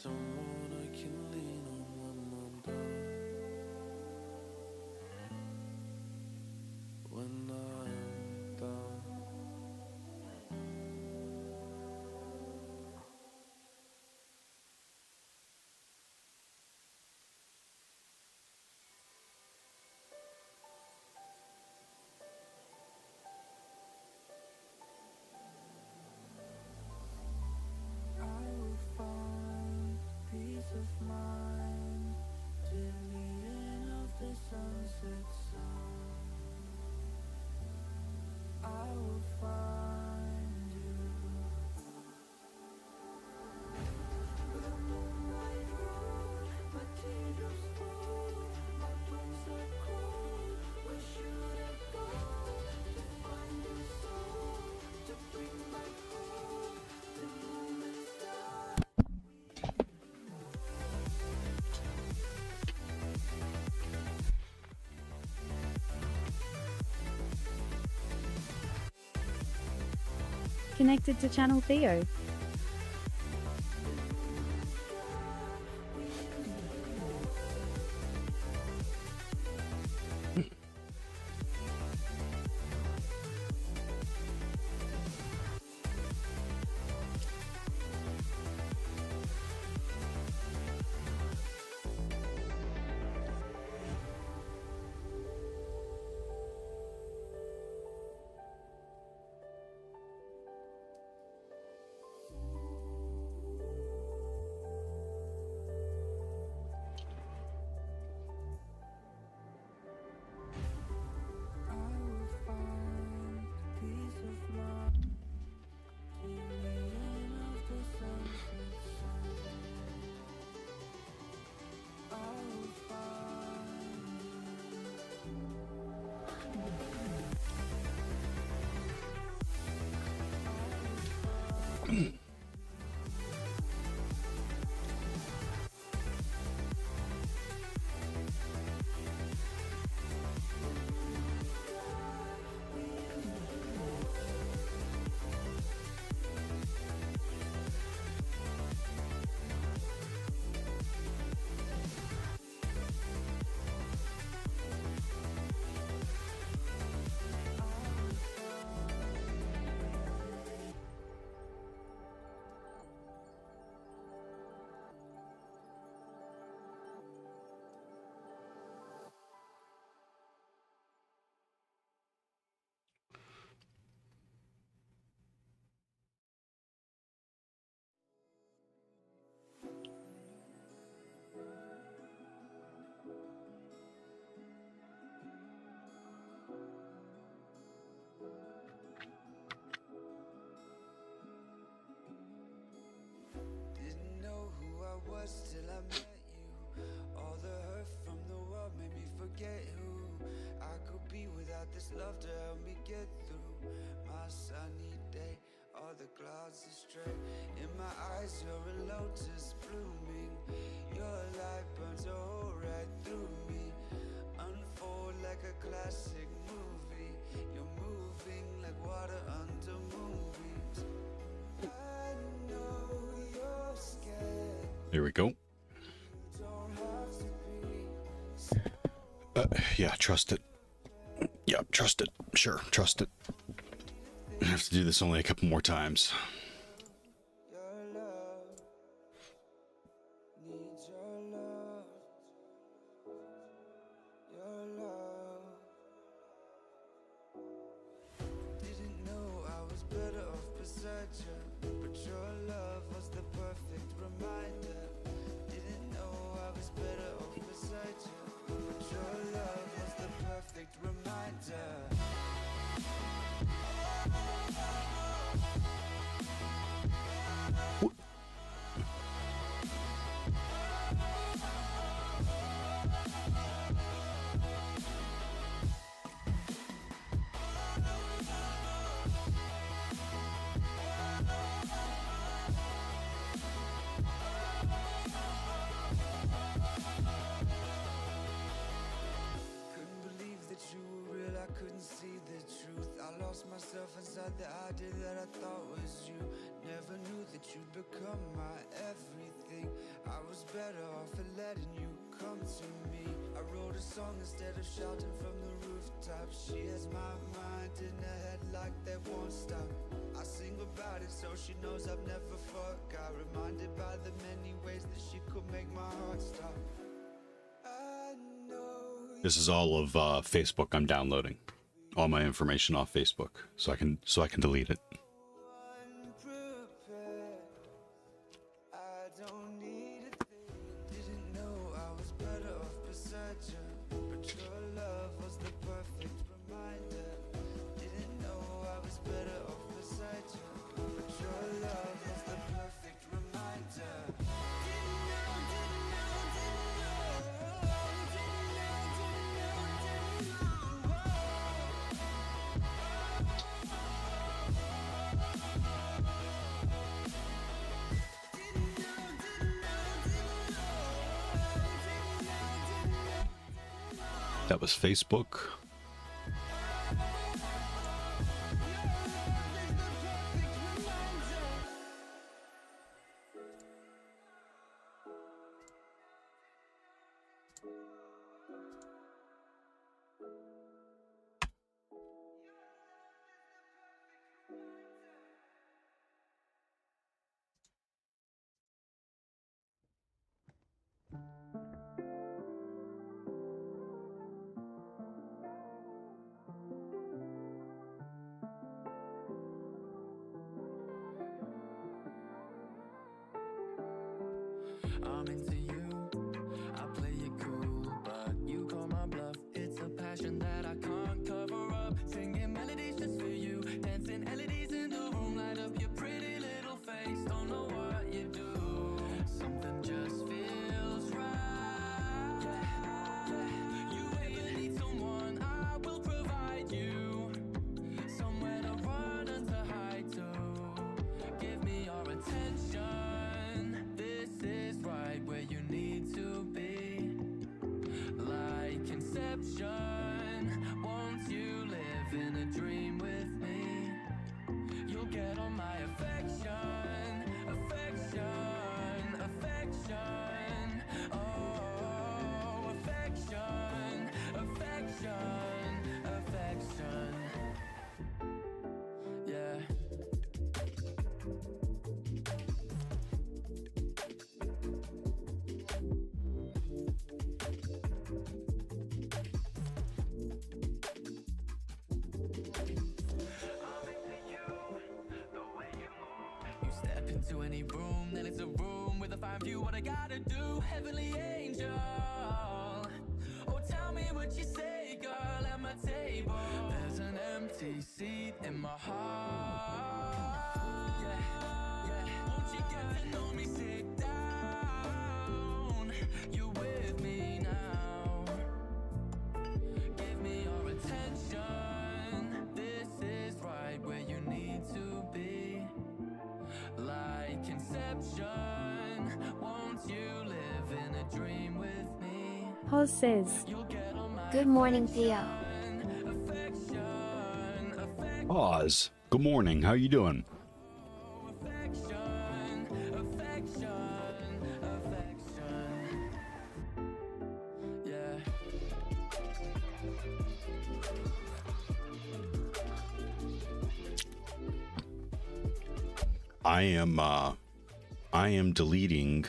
someone I can lean on when I'm down, when I'm down. I will find peace of mind till the end of the sunset sun. I will find you. But I'm on my own, my teardrops fall, my bones are cold. Where should I go to find a soul to bring back home the moments that Connected to Channel Theo. I will find peace of mind till the end of the sunset sun. I will find didn't know who I was till I met you. All the hurt from the world made me forget who I could be without this love to help me get through my sunny day. All the clouds are straight in my eyes, you're a lotus blooming. Your light burns a hole right through me, unfold like a classic movie. You're moving like water under moonbeams. I know you're scared. Here we go. Yeah, trust it. Yeah, trust it. Sure, trust it. I have to do this only a couple more times. Your love needs your love. Your love. Didn't know I was better off beside you, but your love was the perfect reminder. Didn't know I was better off beside you, but your love was the perfect reminder. Couldn't believe that you were real, I couldn't see the truth. I lost lost myself inside the idea that I thought was you. Never knew that you'd become my everything. I was better off at letting you come to me. I wrote a song instead of shouting from the rooftop. She has my mind in her head like that won't stop. I sing about it so she knows I've never forgot. Reminded by the many ways that she could make my heart stop. This is all of Facebook I'm downloading. All my information off Facebook, so I can delete it. That was Facebook. I'm into you, I play it cool, but you call my bluff. It's a passion that I can't cover up. Singing melodies just for you, dancing LEDs in the room, light up your pretty little face. Don't know what you do, something just feels right. You wait, you need someone, I will provide you somewhere to run and to hide to. Give me your attention. Right where you need to be, like Inception. Won't you live in a dream with me? You'll get on my affection, affection, affection. Oh, affection, affection, affection. Yeah. To any room, then it's a room with a fine view. What I gotta do, heavenly angel. Oh, tell me what you say, girl, at my table. There's an empty seat in my heart. Yeah, yeah. Won't you get to know me? Sit down. You with me now. Give me your attention. This is right where you need to be. Like Inception, won't you live in a dream with me? Ho says, good morning, Theo. Oz, good morning. How you doing? Affection, affection, affection. Yeah. I am deleting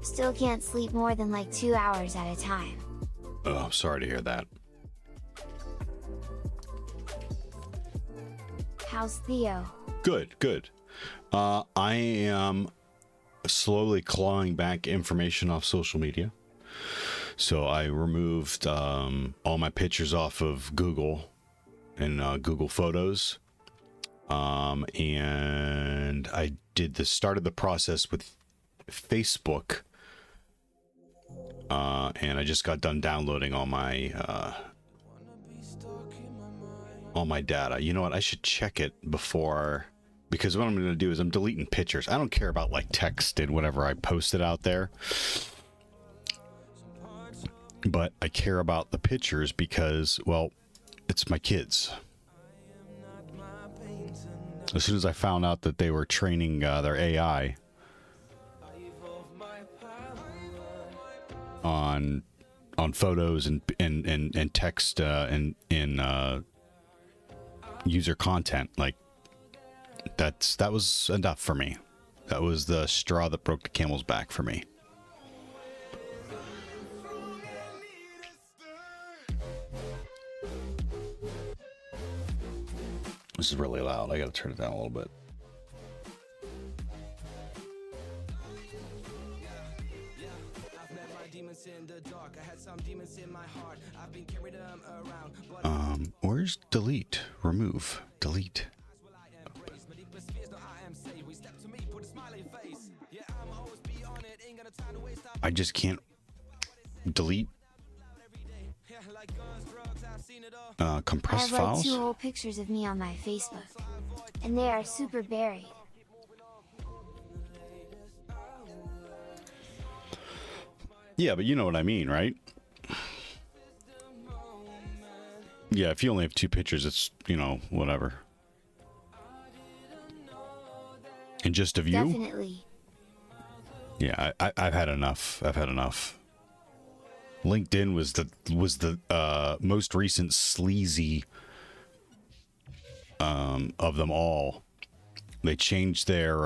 Still can't sleep more than like 2 hours at a time. Oh, sorry to hear that. How's Theo? Good, good. I am slowly clawing back information off social media. So I removed all my pictures off of Google and Google Photos. And I started the process with Facebook. And I just got done downloading all my data. You know what? I should check it before, because what I'm going to do is I'm deleting pictures. I don't care about like text and whatever I posted out there. but I care about the pictures because, well, it's my kids. As soon as I found out that they were training their AI on photos and text and user content, like that was enough for me. That was the straw that broke the camel's back for me. This is really loud. I gotta turn it down a little bit. Where's delete? Remove. Delete. I just can't delete compressed I have like files. 2 old pictures of me on my Facebook, and they are super buried. Yeah, but you know what I mean, right? Yeah, if you only have 2 pictures, it's, you know, whatever. And just of you? Definitely. Yeah, I've had enough. I've had enough. LinkedIn was the most recent sleazy of them all. They changed their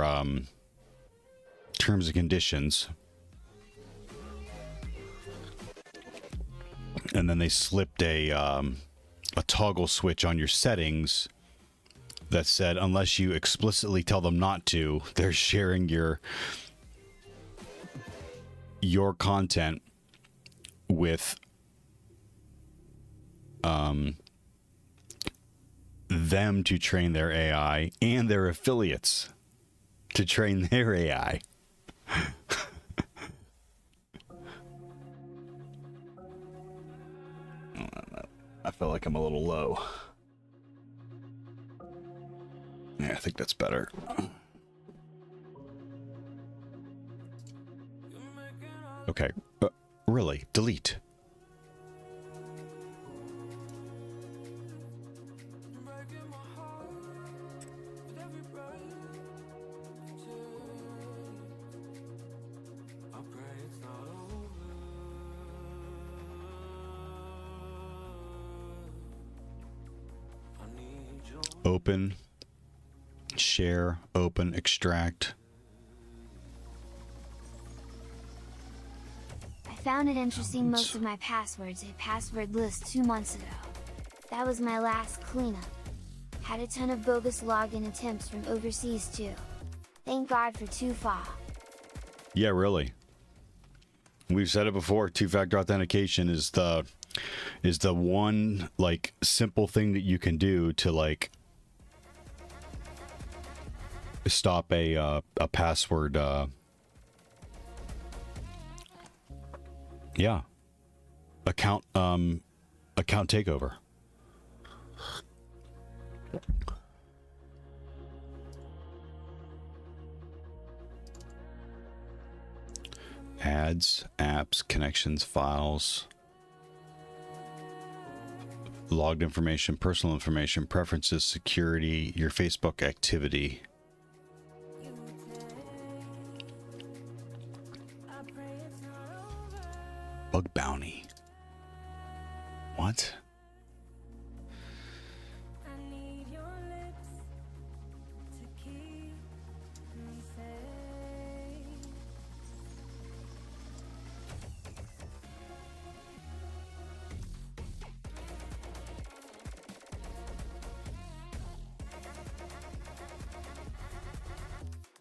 terms and conditions, and then they slipped a toggle switch on your settings that said unless you explicitly tell them not to, they're sharing your content with them to train their AI and their affiliates to train their AI. I feel like I'm a little low. Yeah, I think that's better. Okay. Really? Delete. Open, share, open, extract. I found it interesting most of my passwords hit password list 2 months ago. That was my last cleanup. Had a ton of bogus login attempts from overseas too. Thank God for 2FA. Yeah, really. We've said it before, two-factor authentication is the one like simple thing that you can do to like stop a password account takeover. Ads, apps, connections, files, logged information, personal information, preferences, security, your Facebook activity. Bug bounty. What?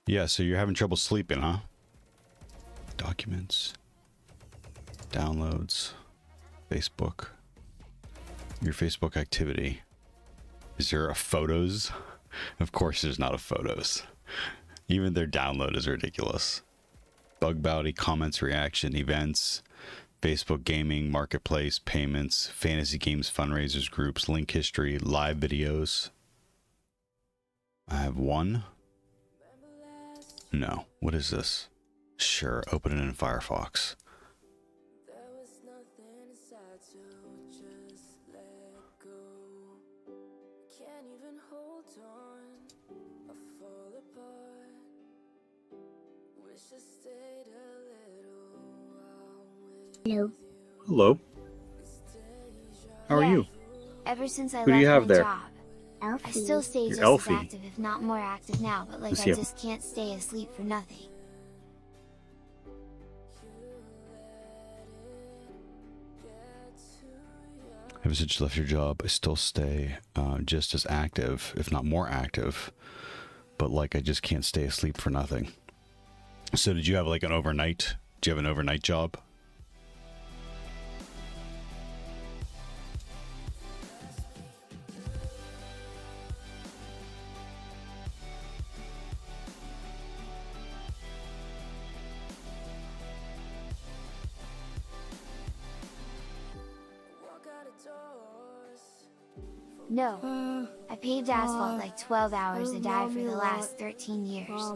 Yeah, so you're having trouble sleeping, huh? Documents, downloads, Facebook, your Facebook activity. Is there a photos? Of course there's not a photos. Even their download is ridiculous. Bug bounty, comments, reaction, events, Facebook gaming, marketplace, payments, fantasy games, fundraisers, groups, link history, live videos. I have one. No. What is this? Sure, open it in Firefox. Hello. Hello. How are Yay. you? Ever since I Who do left you have my there? job, I still stay You're just Elfie. as active, if not more active now, but like Let's I see. just can't stay asleep for nothing. Ever since you left your job, I still stay just as active, if not more active, but like I just can't stay asleep for nothing. So did you have like an overnight? Do you have an overnight job? No, I paved asphalt like 12 hours a day for the last 13 years.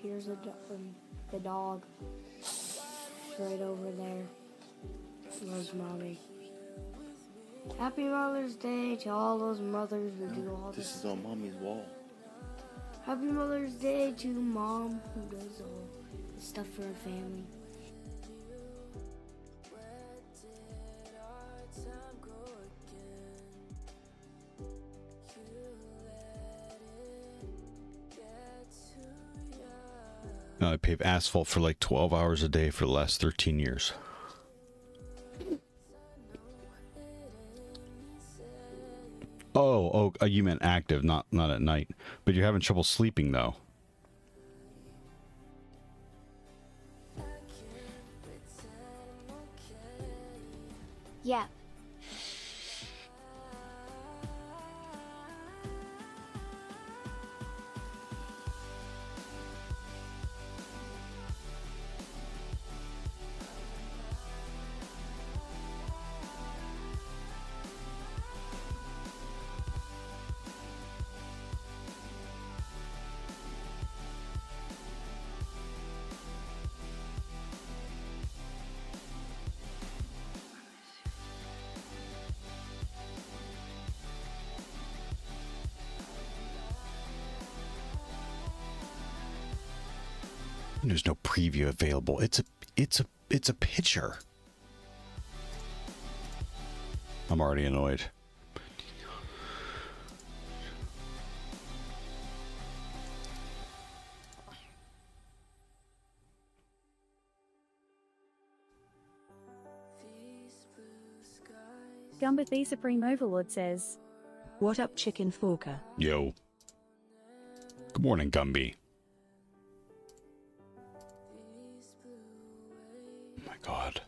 Here's the dog right over there. Loves mommy. Happy Mother's Day to all those mothers who do all this. This is on mommy's wall. Happy Mother's Day to mom who does all the stuff for her family. I pave asphalt for like 12 hours a day for the last 13 years. Oh, you meant active, not at night. But you're having trouble sleeping though. Yep. There's no preview available. It's a picture. I'm already annoyed. Gumba the Supreme Overlord says, "What up, Chicken Forker?" Yo. Good morning, Gumby. Oh my god.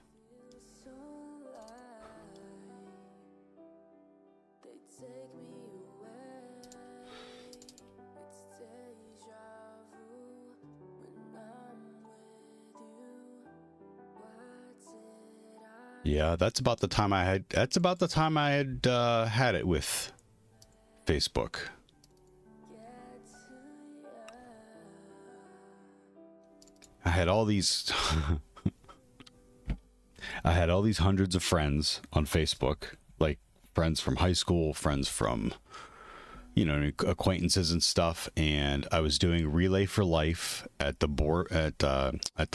Yeah, that's about the time I had had it with Facebook. I had all these hundreds of friends on Facebook, like friends from high school, friends from, acquaintances and stuff. And I was doing Relay for Life at the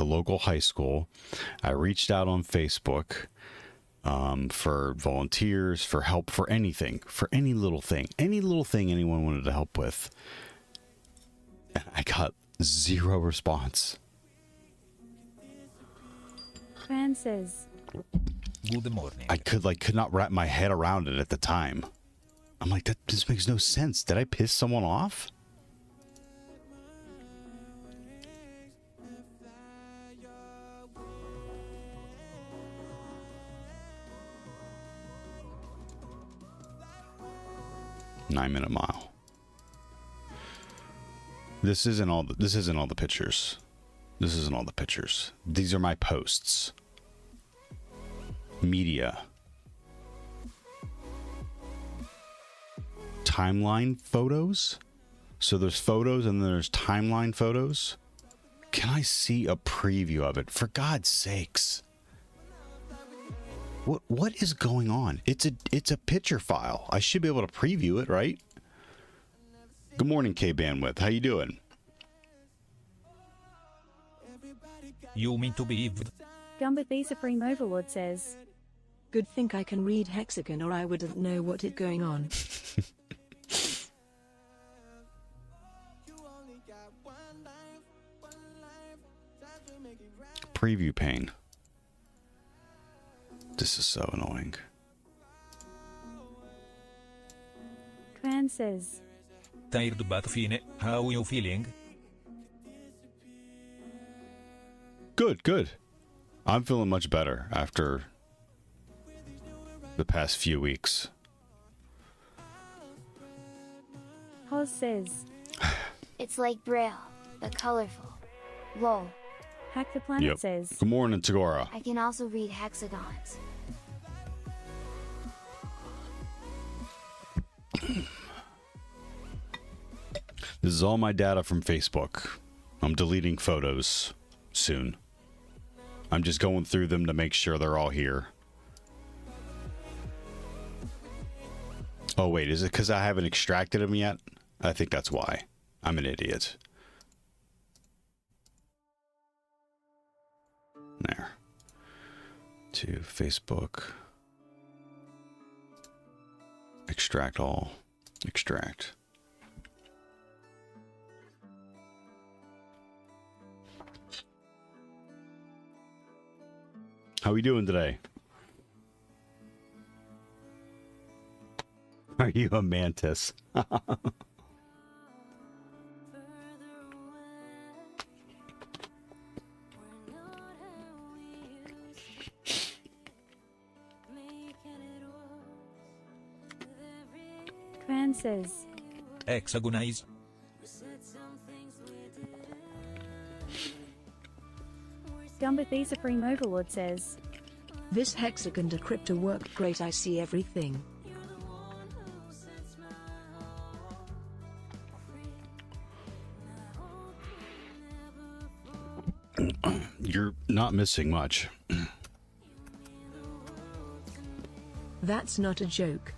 local high school. I reached out on Facebook for volunteers, for help, for anything, for any little thing anyone wanted to help with. And I got zero response. Fan says, Good morning. I could not wrap my head around it at the time. I'm like, this makes no sense. Did I piss someone off? Nine-minute mile. This isn't all the pictures. This isn't all the pictures. These are my posts. Media. Timeline photos. So there's photos and then there's timeline photos. Can I see a preview of it? For God's sakes. What is going on? It's a picture file. I should be able to preview it, right? Good morning, K Bandwidth. How you doing? You mean to be Gumba the Supreme Overlord says, Good think I can read hexagon or I wouldn't know what is going on. Preview pane. This is so annoying. Cran says, tired but fine? How you feeling? Good, good. I'm feeling much better after the past few weeks. Hoz says, It's like Braille, but colorful. Lol. Hack the Planet Yep. says, Good morning, Tagora. I can also read hexagons. This is all my data from Facebook. I'm deleting photos soon. I'm just going through them to make sure they're all here. Oh, wait, is it because I haven't extracted them yet? I think that's why. I'm an idiot. There. To Facebook. Extract all. Extract. How we doing today? Are you a mantis? Cran says, Hexagonize. Gumba the Supreme Overlord says, This hexagon decryptor worked great, I see everything. You're not missing much. That's not a joke.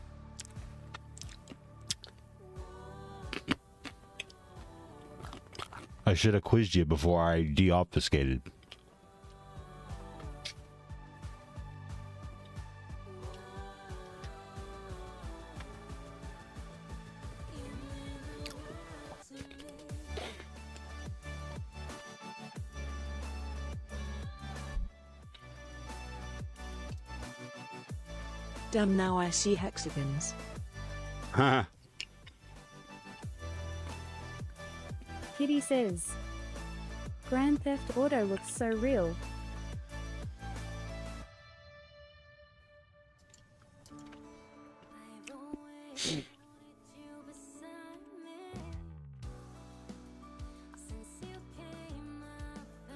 I should have quizzed you before I deobfuscated. Damn, now I see hexagons. Huh. Kitty says, Grand Theft Auto looks so real.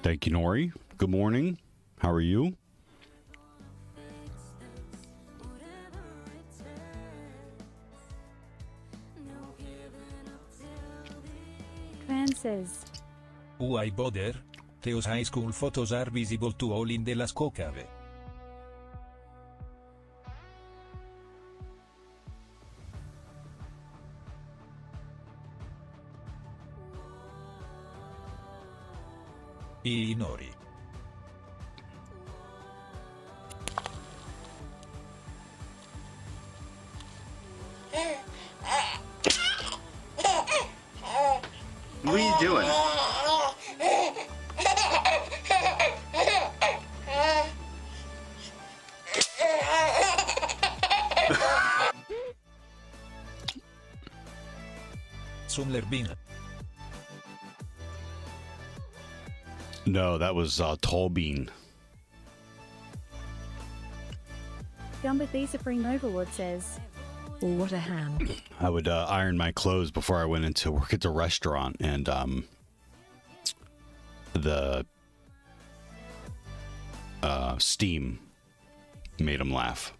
Thank you, Nori. Good morning. How are you? Cran says, Why bother? Theo's high school photos are visible to all in the Lascaux cave. Inori. What are you doing? Sumlerbin. No, that was Tall Bean. Gumba the Supreme Overlord says, Oh, what a ham. I would iron my clothes before I went into work at the restaurant, and the steam made him laugh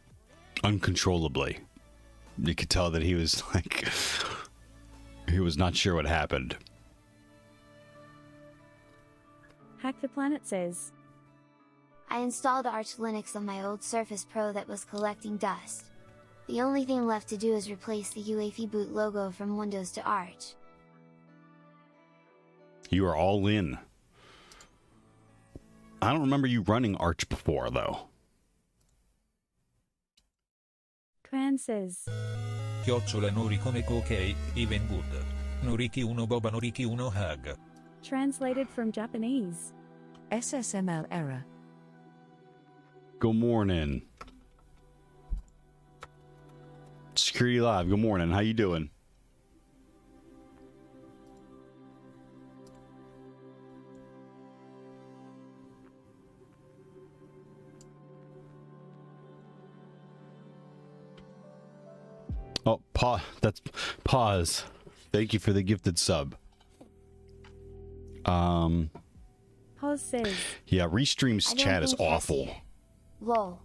uncontrollably. You could tell that he was like, he was not sure what happened. Hack the Planet says, I installed Arch Linux on my old Surface Pro that was collecting dust. The only thing left to do is replace the UEFI boot logo from Windows to Arch. You are all in. I don't remember you running Arch before, though. Cran says, Chiocciola Noricone ok, even good. Noriki uno boba Noriki uno hug. translated from Japanese. SSML error. Good morning. Security Live, good morning. How you doing? Oh, that's pause. Thank you for the gifted sub. Hoz says, Yeah, Restream's I don't chat is think that's awful. it. Lol.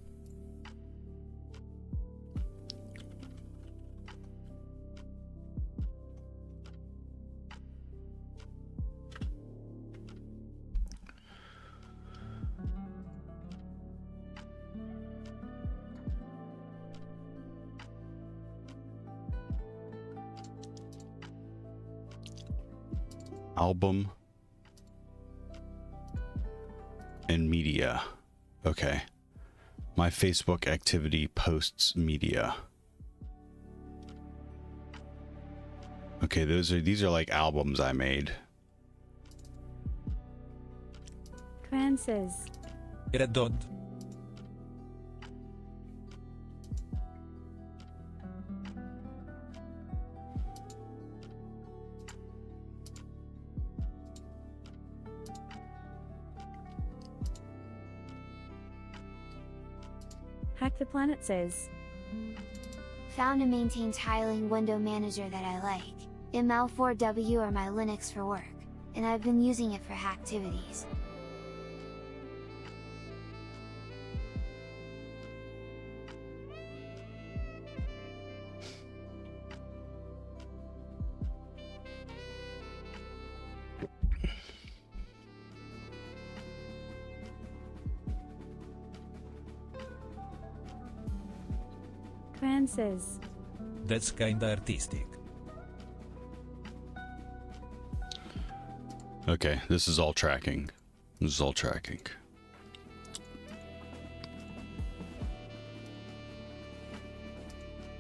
Album and media. Okay. My Facebook activity posts media. Okay, these are like albums I made. Cran says, Red dot. Hack the Planet says, Found and maintain tiling window manager that I like. ML4W or my Linux for work, and I've been using it for hacktivities. Cran says, That's kinda artistic. Okay, this is all tracking. This is all tracking.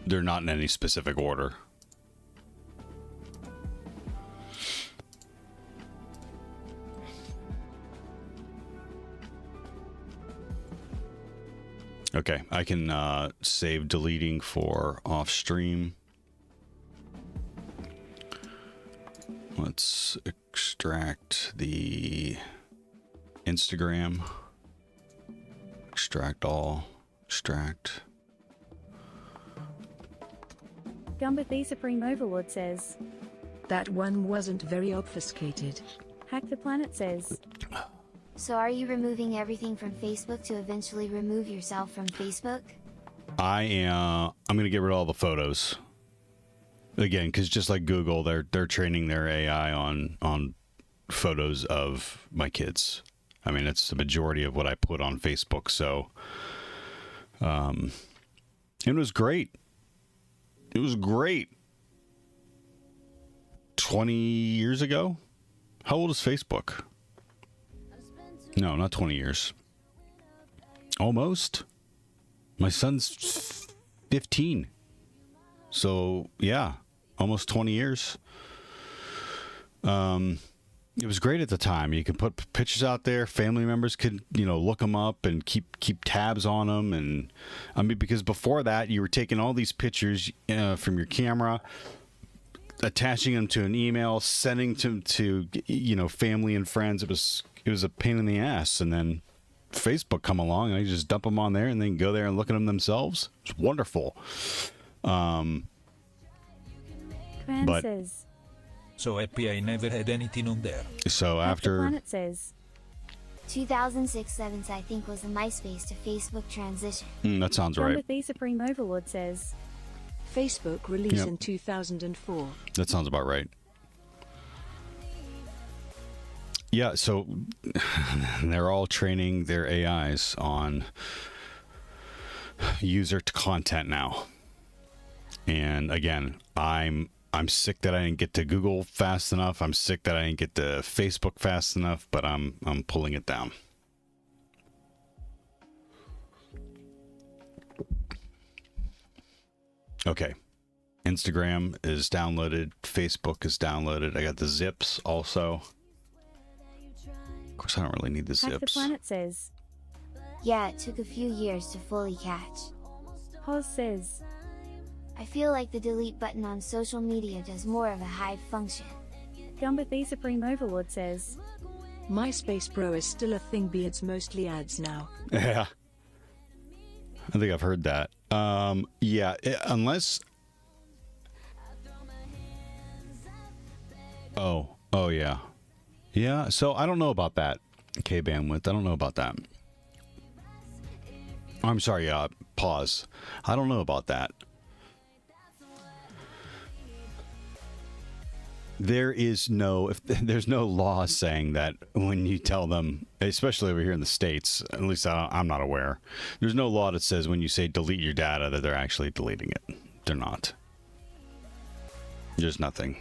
They're not in any specific order. Okay, I can save deleting for off stream. Let's extract the Instagram. Extract all. Extract. Gumba the Supreme Overlord says, That one wasn't very obfuscated. Hack the Planet says, So are you removing everything from Facebook to eventually remove yourself from Facebook? I'm gonna get rid of all the photos. Again, because just like Google, they're training their AI on photos of my kids. I mean, it's the majority of what I put on Facebook. So, it was great. It was great. 20 years ago? How old is Facebook? No, not 20 years. Almost. My son's 15. So, yeah, almost 20 years. It was great at the time. You could put pictures out there. Family members could, look them up and keep tabs on them. And I mean, because before that, you were taking all these pictures from your camera, attaching them to an email, sending them to family and friends. It was a pain in the ass. And then Facebook come along and you just dump them on there and they can go there and look at them themselves. It's wonderful. Cran But- says, So happy I never had anything on there. So Hack the after, Planet says, 2006-7 I think was the MySpace to Facebook transition. that sounds right. Gumba the Supreme Overlord says, Facebook release Yep. in 2004. That sounds about right. Yeah, so they're all training their AIs on user content now. And again, I'm I'm sick that I didn't get to Google fast enough. I'm sick that I didn't get to Facebook fast enough, but I'm pulling it down. Okay. Instagram is downloaded. Facebook is downloaded. I got the zips also. Of course, I don't really need the Hack the zips. Planet says. Yeah, it took a few years to fully catch. Hoz says. I feel like the delete button on social media does more of a hide function. Gumba the Supreme Overlord says. MySpace Bro is still a thing, but it's mostly ads now. Yeah. I think I've heard that. Yeah, unless... Oh, yeah. Yeah, so I don't know about that. K bandwidth, I don't know about that. I'm sorry, pause. I don't know about that. There's no law saying that when you tell them, especially over here in the States, at least I'm not aware, there's no law that says when you say delete your data that they're actually deleting it. They're not. There's nothing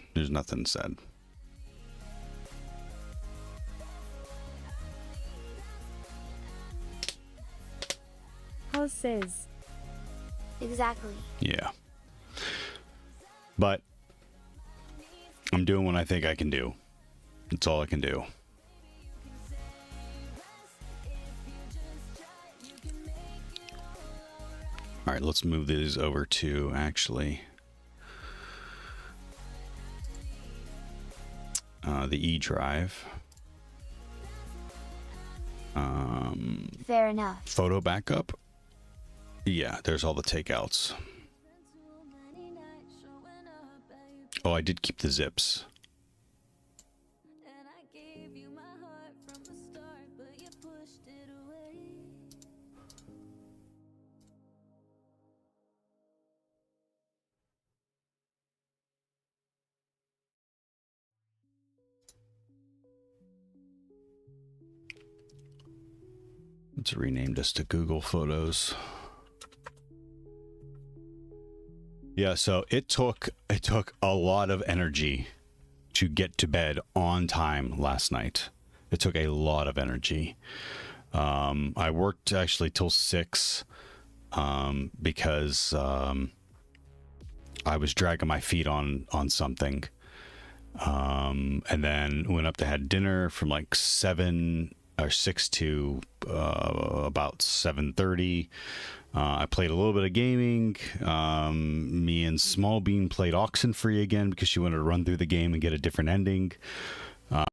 said. Hoz says. Exactly. Yeah. But I'm doing what I think I can do. That's all I can do. All right, let's move these over to actually the E drive. Fair enough. Photo backup. Yeah, there's all the takeouts. Oh, I did keep the zips. Let's rename this to Google Photos. Yeah, so it took a lot of energy to get to bed on time last night. It took a lot of energy. I worked actually till 6 because I was dragging my feet on something. And then went up to had dinner from like 7 or 6 to about 7:30. I played a little bit of gaming. Me and Small Bean played Oxenfree again because she wanted to run through the game and get a different ending.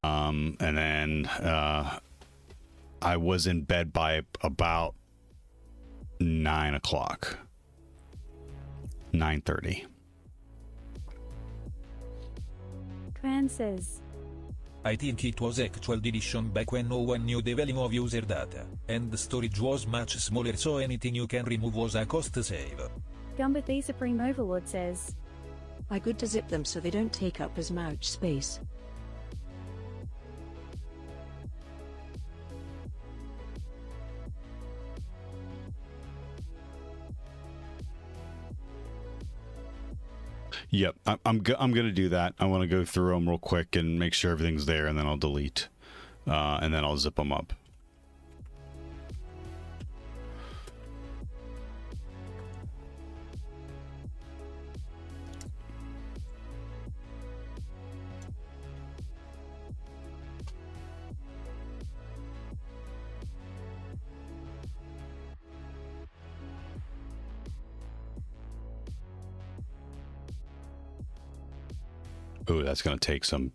And then I was in bed by about 9 o'clock. 9:30. Cran says. I think it was actual deletion back when no one knew the value of user data, and the storage was much smaller, so anything you can remove was a cost save. Gumba the Supreme Overlord says. I good to zip them so they don't take up as much space. Yep, I'm gonna do that. I want to go through them real quick and make sure everything's there, and then I'll delete, and then I'll zip them up. Oh, that's going to take some...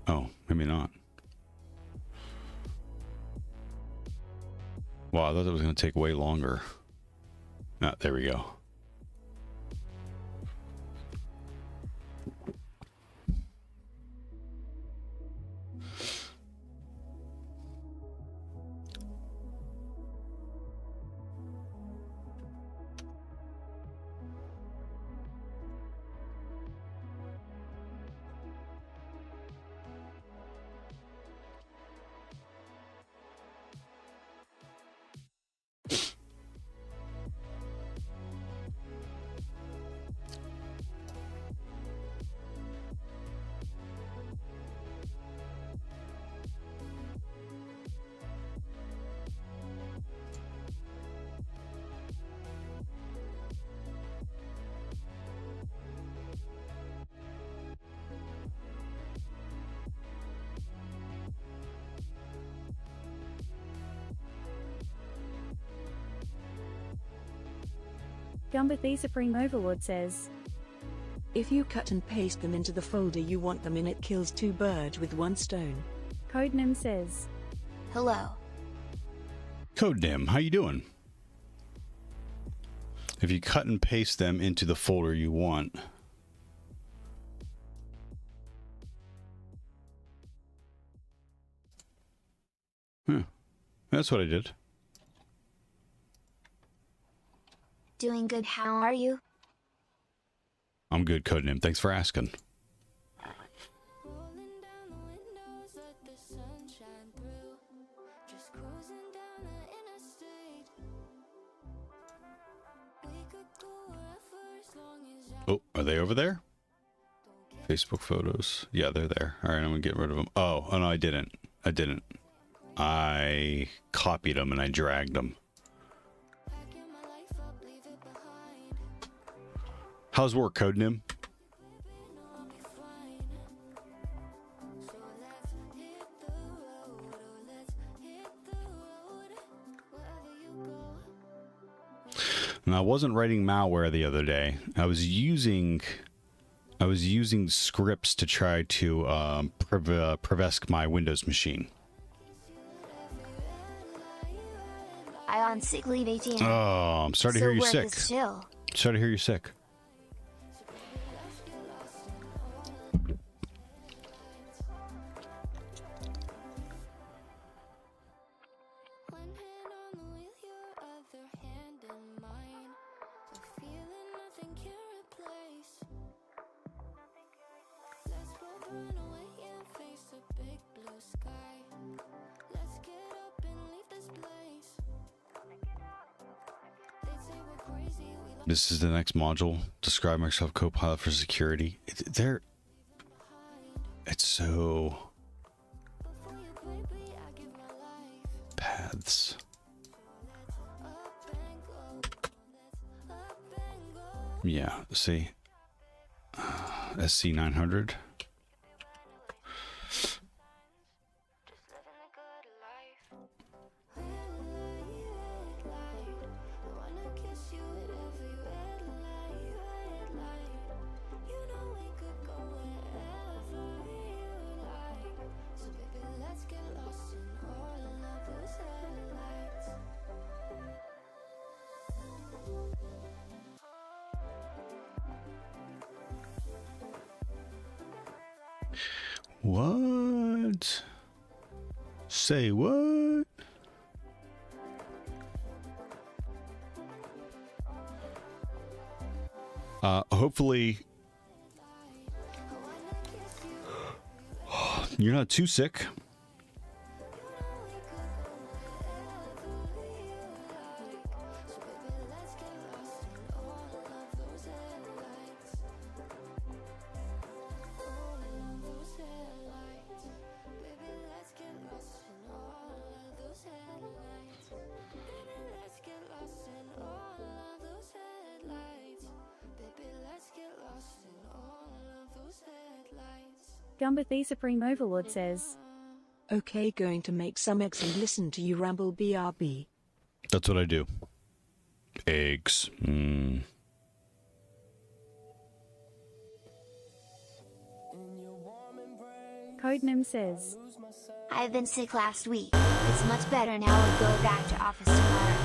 Oh, maybe not. Wow, I thought it was going to take way longer. Ah, there we go. Gumba the Supreme Overlord says, If you cut and paste them into the folder you want them in, it kills 2 birds with 1 stone. Codenim says, Hello. Codenim, how you doing? If you cut and paste them into the folder you want. That's what I did. Doing good, how are you? I'm good, Codenim. Thanks for asking. Oh, are they over there? Facebook photos. Yeah, they're there. All right, I'm gonna get rid of them. Oh no, I didn't. I copied them and I dragged them. How's work, Codenim? And I wasn't writing malware the other day. I was using scripts to try to prevesc my Windows machine. I on sick leave ATM. Oh, I'm sorry to hear you're work sick. is chill. Sorry to hear you're sick. This is the next module. Describe Microsoft Copilot for security. It's so... Paths. Yeah, see? SC-900. What? Say what? Hopefully you're not too sick. Gumba the Supreme Overlord says, Okay, going to make some eggs and listen to you ramble BRB. That's what I do. Eggs. Codenim says, I've been sick last week. It's much better now. I'll go back to office tomorrow.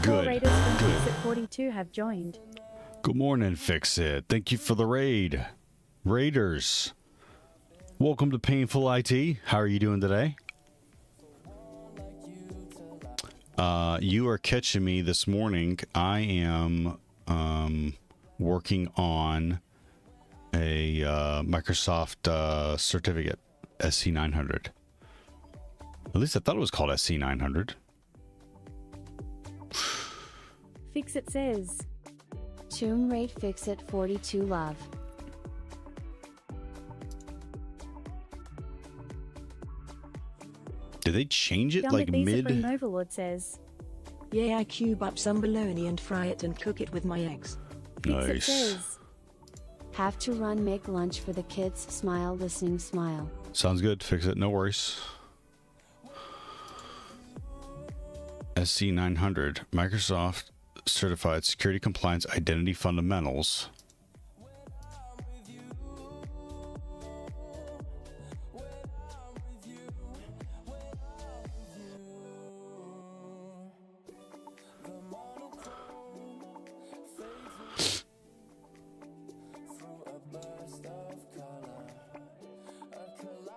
Good. Raiders from Good. Fix It 42 have joined. Good morning, Fix It. Thank you for the raid. Raiders. Welcome to Painful IT. How are you doing today? You are catching me this morning. I am working on a Microsoft certificate, SC-900. At least I thought it was called SC-900. Fix It says, Tomb Raid Fix It 42 love. Did they change it Gumba like the mid? Supreme Overlord says, Yeah, I cube up some bologna and fry it and cook it with my eggs. Fix It Nice. says, Have to run make lunch for the kids. Smile listening smile. Sounds good. Fix it. No worries. SC-900 Microsoft Certified Security Compliance Identity Fundamentals.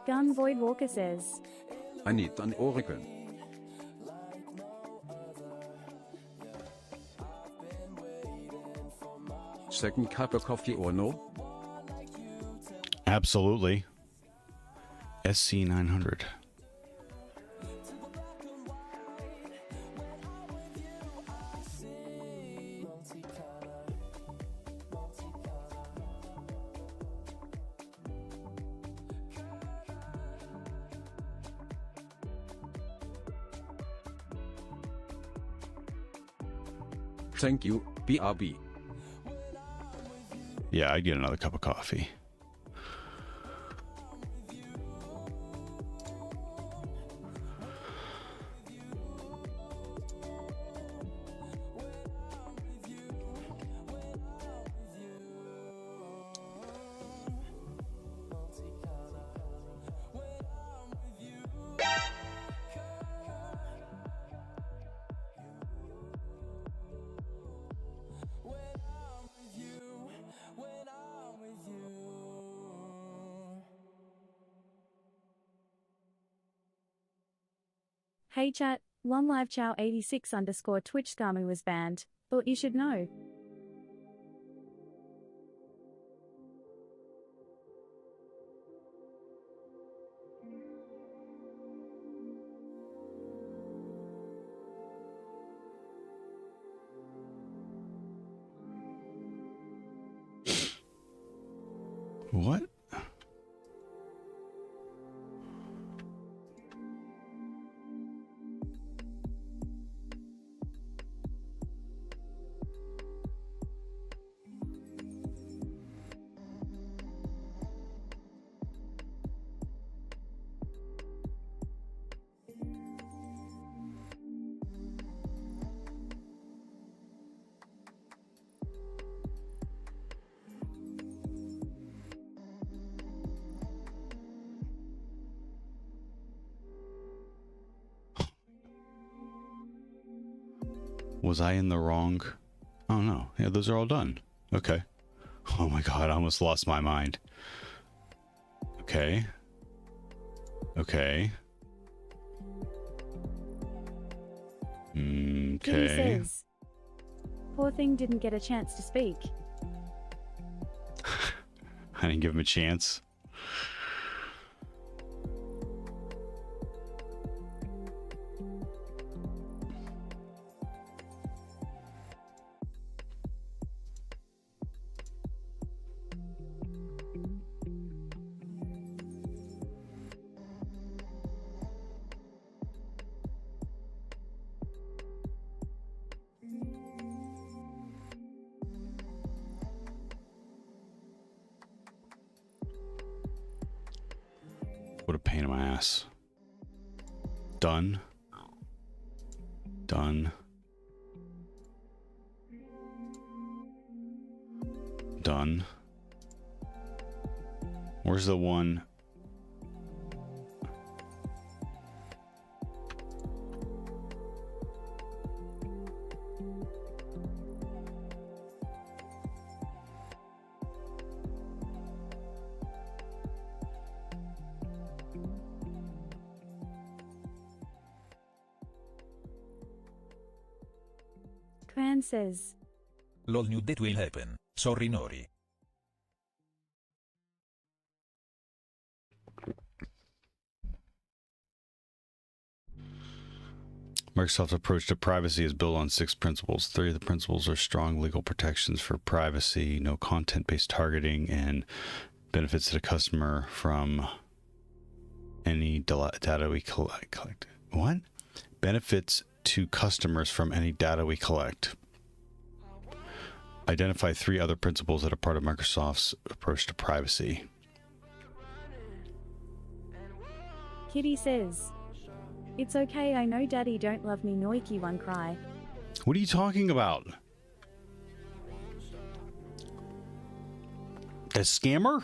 Gun Void Walker says, I need an oracle. Second cup of coffee or no? Absolutely. SC-900. Thank you, BRB. Yeah, I'd get another cup of coffee. Hey chat, Long Live Chow 86 _ Twitch Scamu was banned. Thought you should know. What? Was I in the wrong? Oh no. Yeah, those are all done. Okay. Oh my god, I almost lost my mind. Okay. Okay. Kitty Okay. says, poor thing didn't get a chance to speak. I didn't give him a chance. What a pain in my ass. Done. Done. Done. Where's the one? Cran says, LOL knew that will happen. Sorry Nori. Microsoft's approach to privacy is built on 6 principles. 3 of the principles are strong legal protections for privacy, no content-based targeting, and benefits to the customer from any data we collect. What? Benefits to customers from any data we collect. Identify 3 other principles that are part of Microsoft's approach to privacy. Kitty says, it's okay, I know daddy don't love me, Noiki one cry. What are you talking about? A scammer?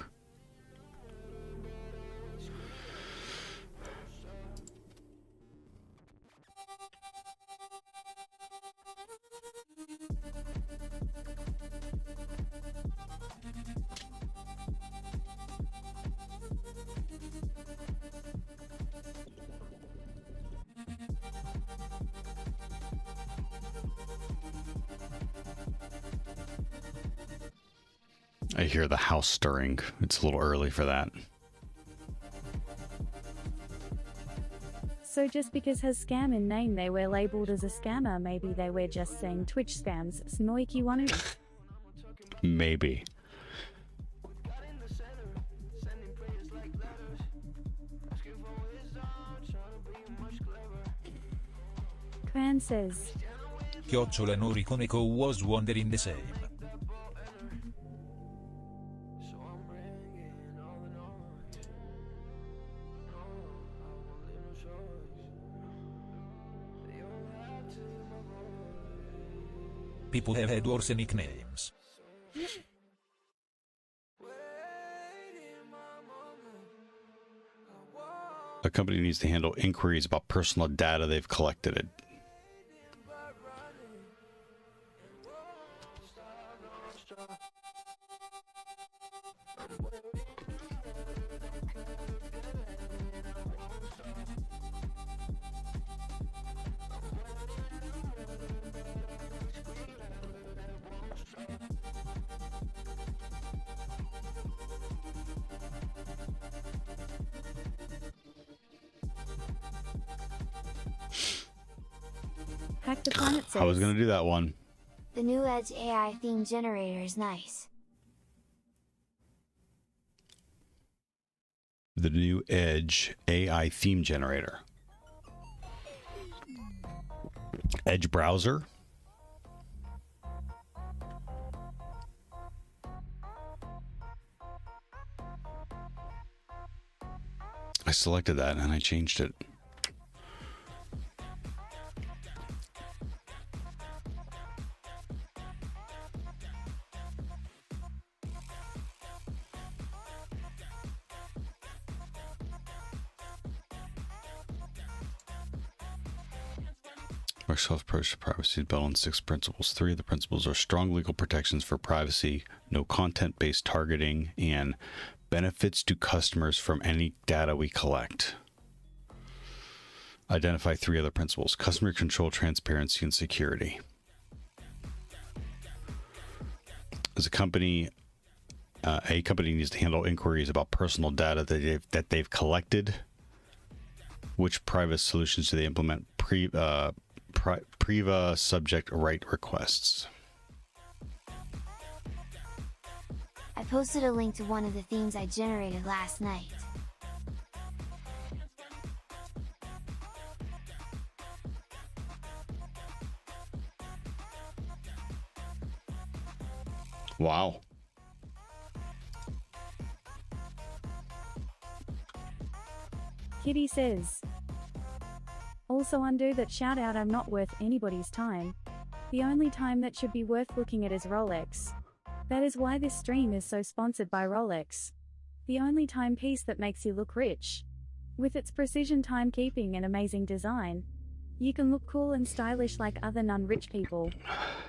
I hear the house stirring. It's a little early for that. So just because has scam in name they were labeled as a scammer, maybe they were just saying Twitch scams, Snoiki Wanu. Maybe. Cran says, Chiocciola Noriconeco was wondering the same. People have had worse nicknames. A company needs to handle inquiries about personal data they've collected. Hack the Planet says, I was going to do that one. The new Edge AI theme generator is nice. The new Edge AI theme generator. Edge browser. I selected that and I changed it. Microsoft's approach to privacy is built on 6 principles. 3 of the principles are strong legal protections for privacy, no content-based targeting, and benefits to customers from any data we collect. Identify 3 other principles: customer control, transparency, and security. As a company needs to handle inquiries about personal data that they've collected. Which private solutions do they implement? Priva subject right requests. I posted a link to one of the themes I generated last night. Wow. Kitty says, also undo that shout out, I'm not worth anybody's time. The only time that should be worth looking at is Rolex. That is why this stream is so sponsored by Rolex. The only timepiece that makes you look rich. With its precision timekeeping and amazing design, you can look cool and stylish like other non-rich people.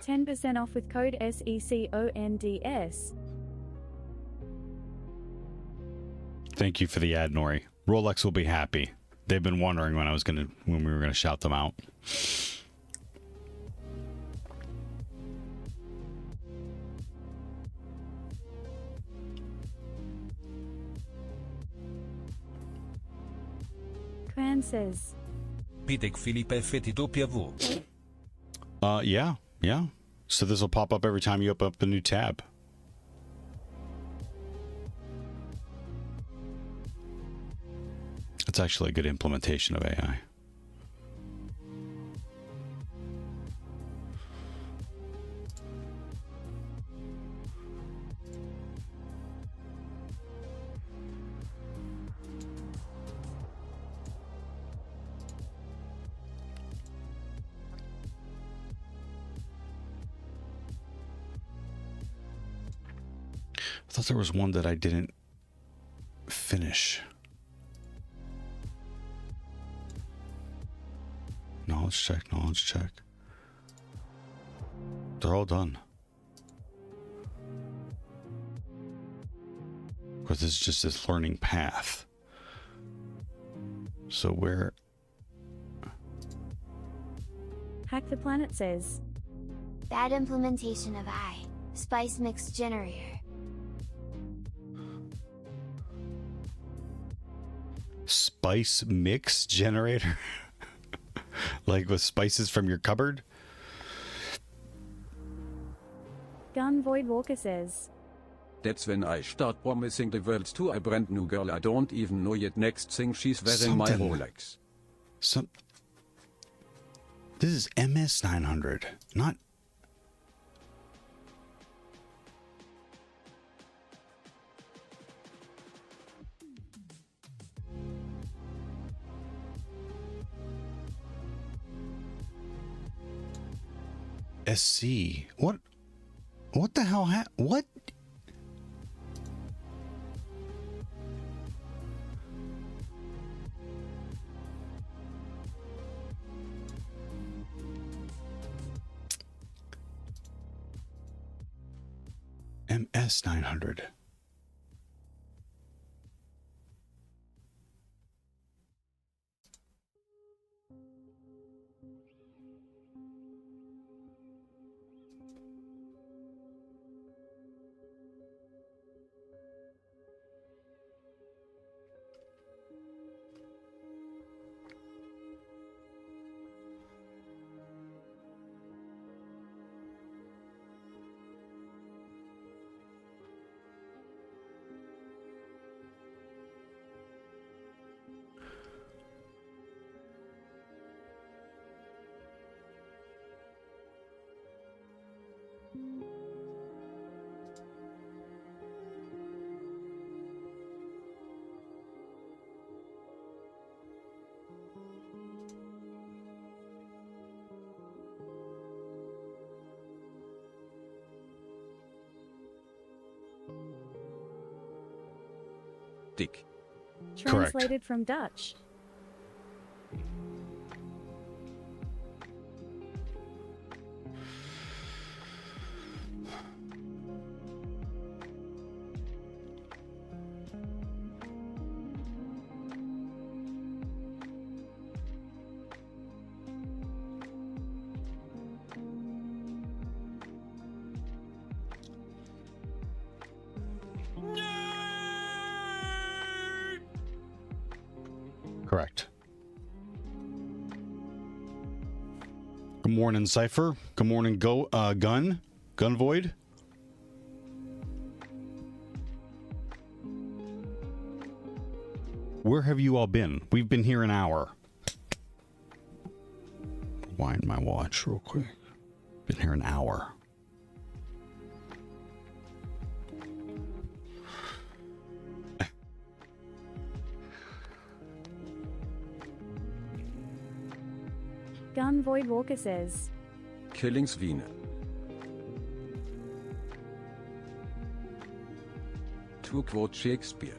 10% off with code SECONDS. Thank you for the ad, Nori. Rolex will be happy. They've been wondering when we were gonna shout them out. Cran says, Pitek Philippe FTW. Yeah. So this will pop up every time you open up a new tab. It's actually a good implementation of AI. thought there was one that I didn't finish. Knowledge check, knowledge check. They're all done. Because it's just this learning path. So where... Hack the Planet says, Bad implementation of spice mix generator. Spice mix generator? Like with spices from your cupboard? Gun Void Walker says, That's when I start promising the world to a brand new girl I don't even know yet. Next thing she's wearing my Rolex. This is MS-900, not... SC. What the hell what? MS-900. Dick. Translated from Dutch. Correct. Good morning, Cypher. Good morning, Gun Void. Where have you all been? We've been here an hour. Wind my watch real quick. Been here an hour. Gun Void Walker says, Killing Svine. To quote Shakespeare.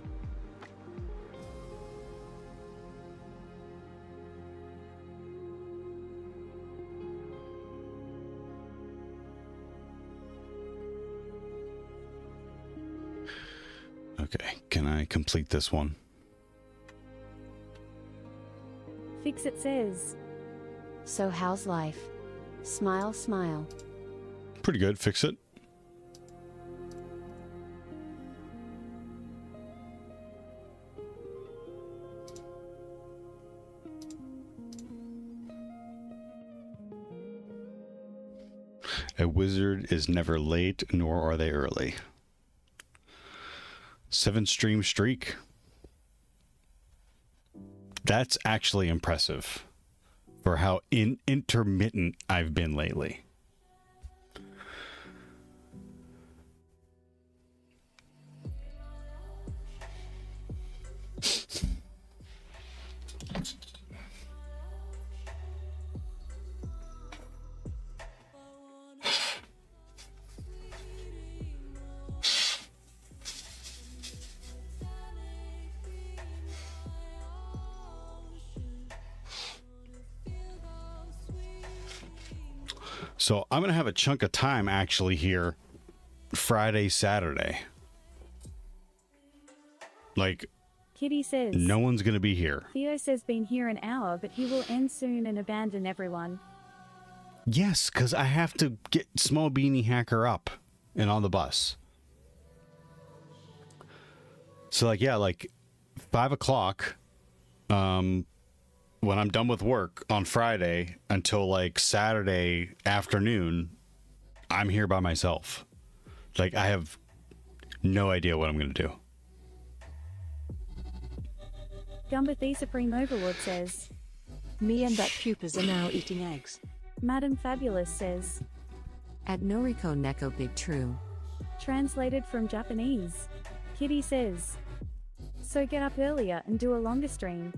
Okay, can I complete this one? Fix It says, So how's life? Smile, smile. Pretty good. Fix it. A wizard is never late, nor are they early. 7-stream streak. That's actually impressive for how intermittent I've been lately. So I'm going to have a chunk of time actually here Friday, Saturday. Like, Kitty says, no one's going to be here. Theo says been here an hour, but he will end soon and abandon everyone. Yes, because I have to get Small Beanie Hacker up and on the bus. So, like, yeah, like 5 o'clock, when I'm done with work on Friday until like Saturday afternoon, I'm here by myself. Like, I have no idea what I'm going to do. Gumbathy Supreme Overlord says, Me and that pupas are now eating eggs. Madam Fabulous says, At Noriko Neko Big True. Translated from Japanese. Kitty says, so get up earlier and do a longer stream.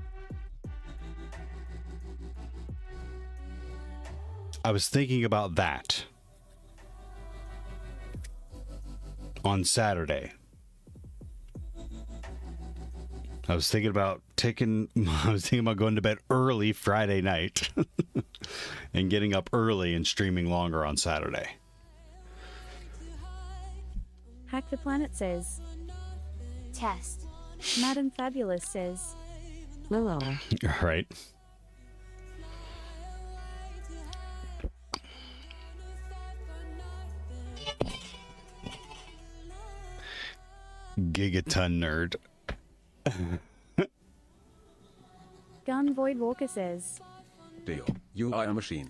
I was thinking about that on Saturday. I was thinking about going to bed early Friday night and getting up early and streaming longer on Saturday. Hack the Planet says, Test. Madam Fabulous says, Lolo. Right. Gigaton nerd. Gun Void Walker says, Theo, you are a machine.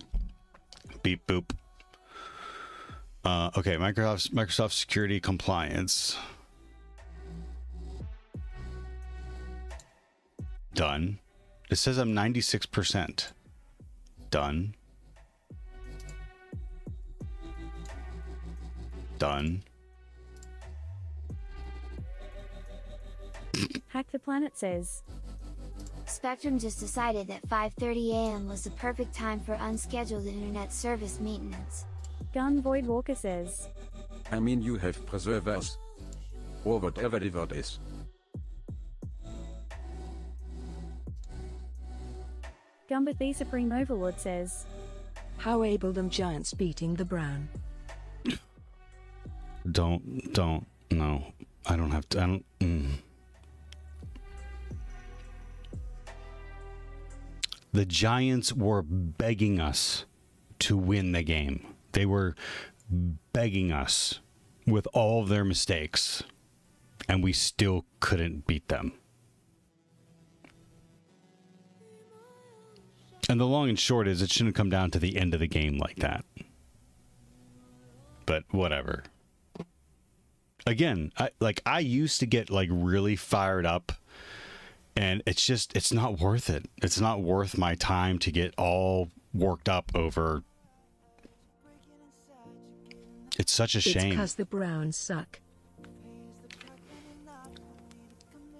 Beep boop. Okay, Microsoft Security Compliance. Done. It says I'm 96%. Done. Done. Hack the Planet says, Spectrum just decided that 5:30 a.m. was the perfect time for unscheduled internet service maintenance. Gun Void Walker says, I mean, you have preservers. Or whatever the word is. Gumbathy Supreme Overlord says, How able them giants beating the brown. Don't, no. I don't have to, The Giants were begging us to win the game. They were begging us with all of their mistakes, and we still couldn't beat them. And the long and short is, it shouldn't come down to the end of the game like that. But whatever. Again, I used to get like really fired up, and it's not worth it. It's not worth my time to get all worked up over. It's such a shame. It's 'cause the Browns suck.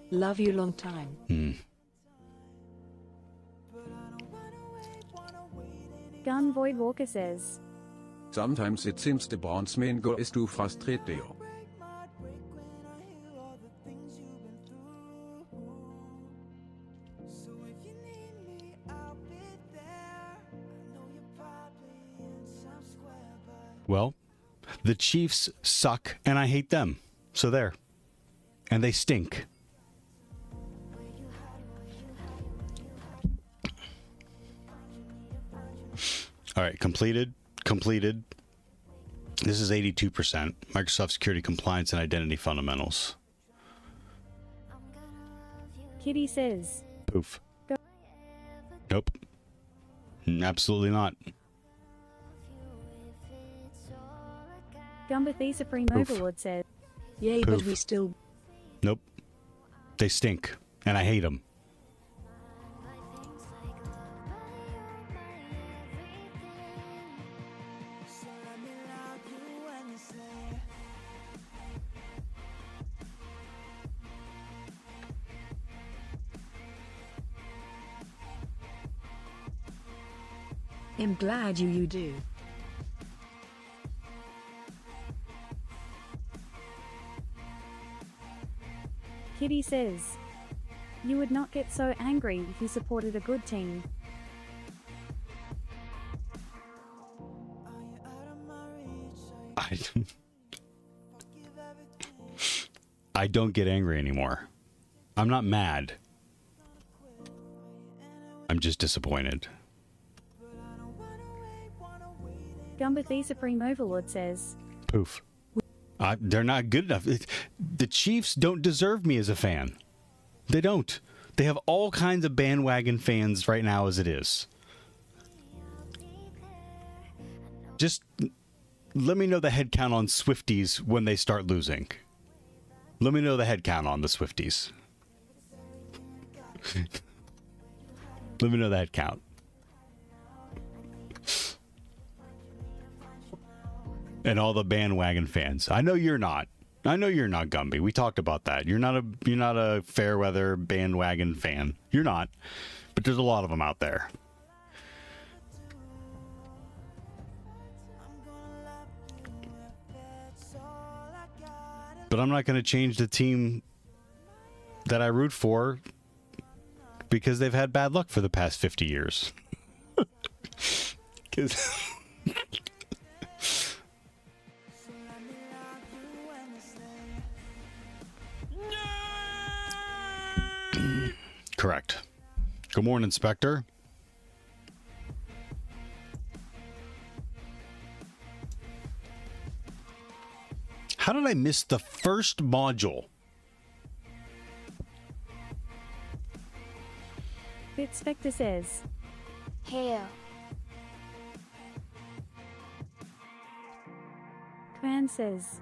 Love you long time. Gun Void Walker says, Sometimes it seems the Browns main goal is to frustrate Theo. Well, the Chiefs suck, and I hate them. So there. And they stink. All right, completed. This is 82%. Microsoft Security Compliance and Identity Fundamentals. Kitty says, Poof. Go. Nope. Absolutely not. Gumbathy Supreme Poof. Overlord says, Yay, Poof. but we still... Nope. They stink, and I hate them. I'm glad you do. Kitty says, you would not get so angry if you supported a good team. I don't get angry anymore. I'm not mad. I'm just disappointed. Gumba the Supreme Overlord says, Poof. They're not good enough. The Chiefs don't deserve me as a fan. They don't. They have all kinds of bandwagon fans right now as it is. Just let me know the head count on Swifties when they start losing. Let me know the head count on the Swifties. Let me know the head count. And all the bandwagon fans. I know you're not. I know you're not, Gumby. We talked about that. You're not a Fairweather bandwagon fan. You're not. But there's a lot of them out there. But I'm not going to change the team that I root for because they've had bad luck for the past 50 years. Correct. Good morning, Inspector. How did I miss the first module? Spectre says, Heyo. Cran says,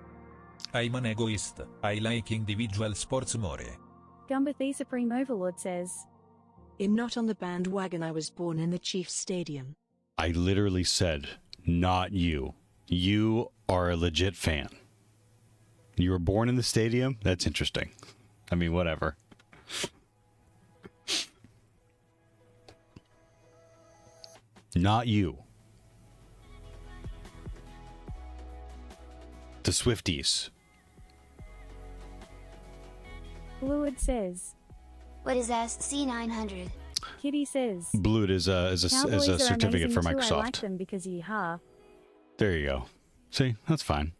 I'm an egoist. I like individual sports more. Gumba the Supreme Overlord says, I'm not on the bandwagon. I was born in the Chiefs Stadium. I literally said, not you. You are a legit fan. You were born in the stadium? That's interesting. I mean, whatever. Not you. The Swifties. Fluid says, What is SC-900? Kitty says, Blued is a certificate for Microsoft. I like them because yeehaw. There you go. See, that's fine.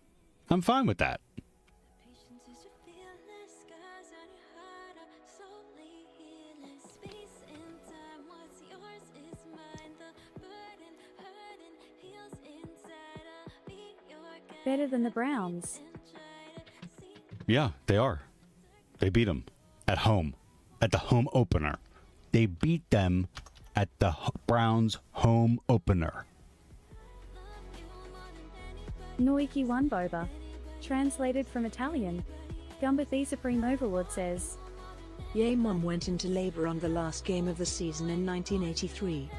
I'm fine with that. Better than the Browns. Yeah, they are. They beat them at home, at the home opener. They beat them at the Browns home opener. Noiki one boba. Translated from Italian. Gumba the Supreme Overlord says, Yay, Mom went into labor on the last game of the season in 1983.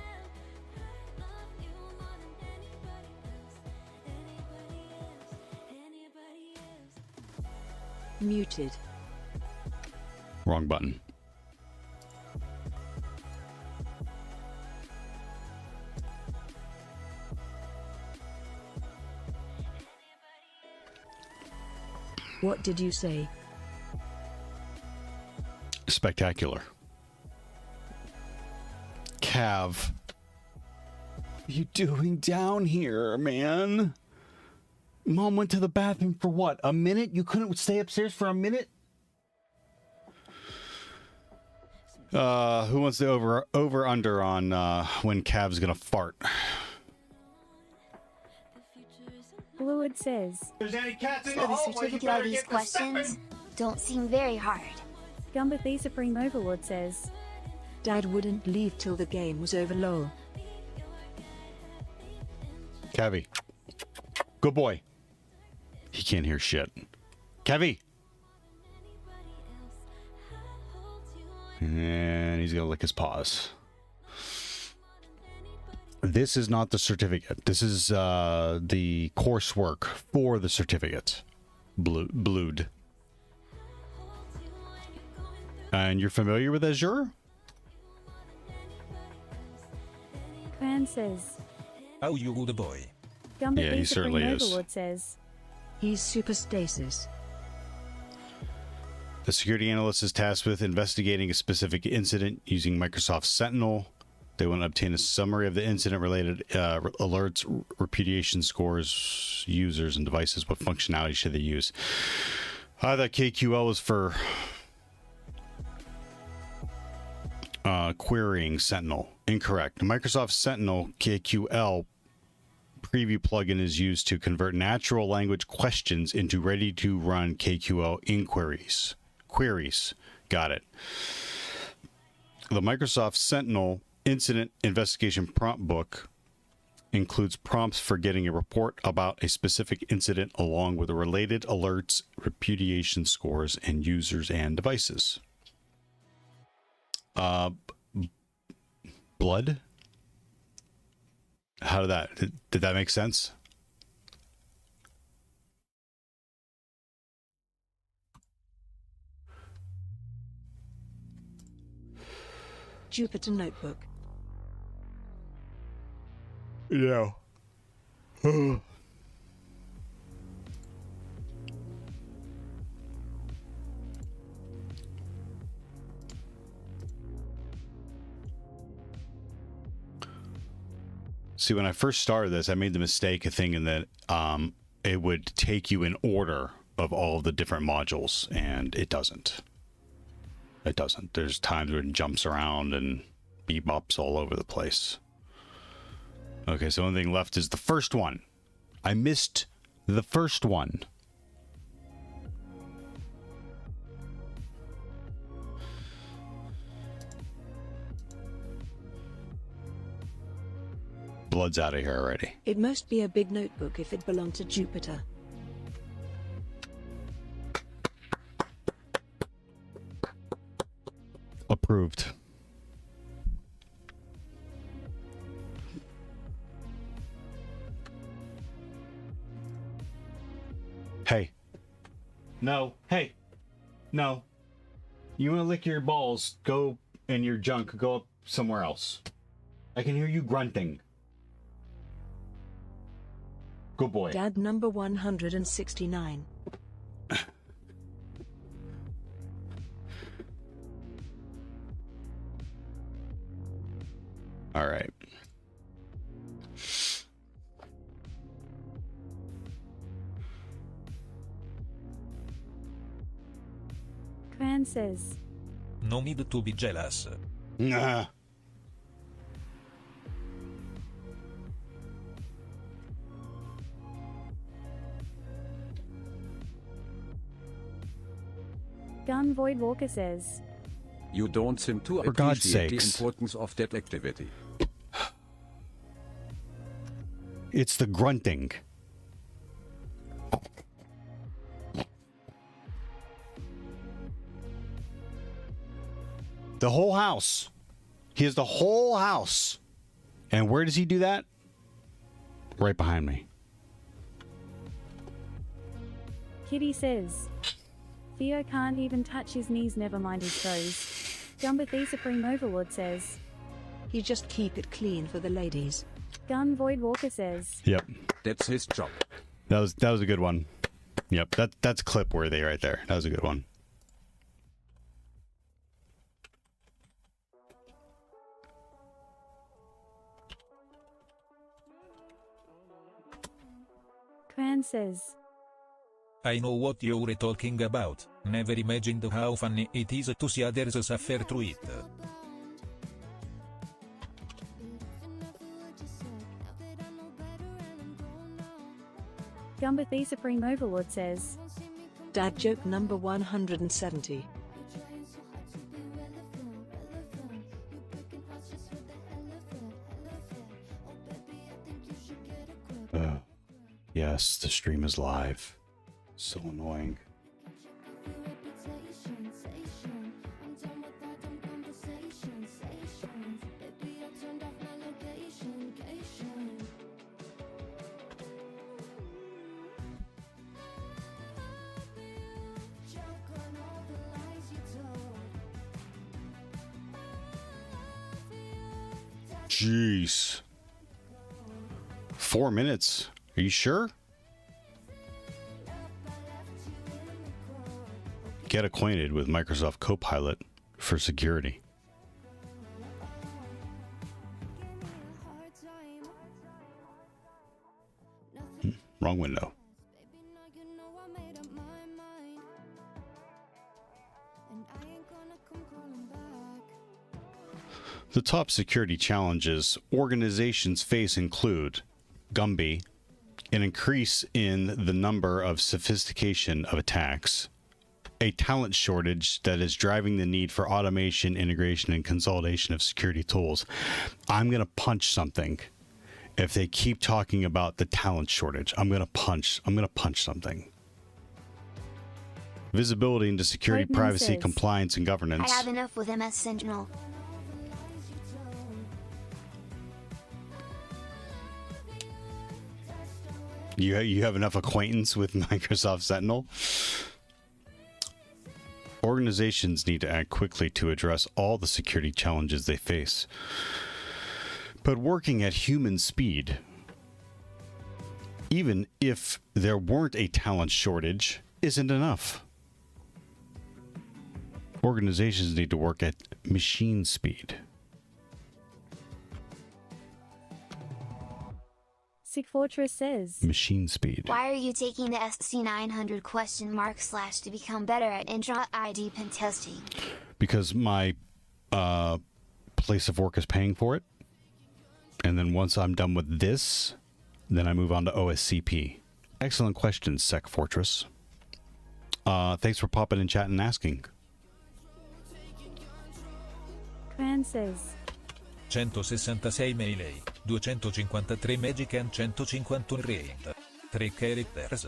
Muted. Wrong button. What did you say? Spectacular. Cav. What are you doing down here, man? Mom went to the bathroom for what? A minute? You couldn't stay upstairs for a minute? Who wants the over under on when Cav's gonna fart? Fluid says, There's any cats in So the certificate of these questions don't seem very hard. Gumba the Supreme Overlord says, Dad wouldn't leave till the game was over, lol. Cavi. Good boy. He can't hear shit. Cavi. And he's gonna lick his paws. This is not the certificate. This is the coursework for the certificate. Blued. And you're familiar with Azure? Cran says, How you good boy? Gumba Yeah, the he Supreme certainly is. Overlord says, He's super stasis. The security analyst is tasked with investigating a specific incident using Microsoft Sentinel They want to obtain a summary of the incident-related alerts, repudiation scores, users, and devices. What functionality should they use? I thought KQL was for querying Sentinel. Incorrect. Microsoft Sentinel KQL preview plugin is used to convert natural language questions into ready-to-run KQL inquiries. Queries. Got it. The Microsoft Sentinel Incident Investigation Prompt Book includes prompts for getting a report about a specific incident along with the related alerts, repudiation scores, and users and devices. Blood? How did that make sense? Jupyter Notebook. Yeah. See, when I first started this, I made the mistake of thinking that it would take you in order of all of the different modules, and it doesn't. It doesn't. There's times where it jumps around and bebops all over the place. Okay, so the only thing left is the first one. I missed the first one. Blood's out of here already. It must be a big notebook if it belonged to Jupyter. Approved. Hey. No. Hey. No. You want to lick your balls, go, and your junk, go up somewhere else. I can hear you grunting. Good boy. Dad number 169. All right. Cran says, No need to be jealous. Nah. Gun Void Walker says, You don't seem to For God's appreciate the sakes. importance of that activity. It's the grunting. The whole house. He has the whole house. And where does he do that? Right behind me. Kitty says, Theo can't even touch his knees, never mind his toes. Gumbathy Supreme Overlord says, You just keep it clean for the ladies. Gun Void Walker says, Yep. That's his job. That was a good one. Yep, that's clip worthy right there. That was a good one. Cran says, I know what you're talking about. Never imagined how funny it is to see others suffer through it. Gumbathy Supreme Overlord says, Dad joke number 170. Yes, the stream is live. So annoying. Jeez. 4 minutes. Are you sure? Get acquainted with Microsoft Copilot for security. Wrong window. The top security challenges organizations face include Gumby, an increase in the number of sophistication of attacks, a talent shortage that is driving the need for automation, integration, and consolidation of security tools. I'm going to punch something if they keep talking about the talent shortage. I'm going to punch something. Visibility into security, privacy, compliance, and governance. I have enough with MS Sentinel. You have enough acquaintance with Microsoft Sentinel? Organizations need to act quickly to address all the security challenges they face. But working at human speed, even if there weren't a talent shortage, isn't enough. Organizations need to work at machine speed. Sick Fortress says, Machine speed. Why are you taking the SC-900 / to become better at intra-ID pen testing? Because my place of work is paying for it. And then once I'm done with this, then I move on to OSCP. Excellent questions, Sec Fortress. Thanks for popping in chat and asking. Cran says, 166 melee, 253 magic and 151 radiant. 3 characters.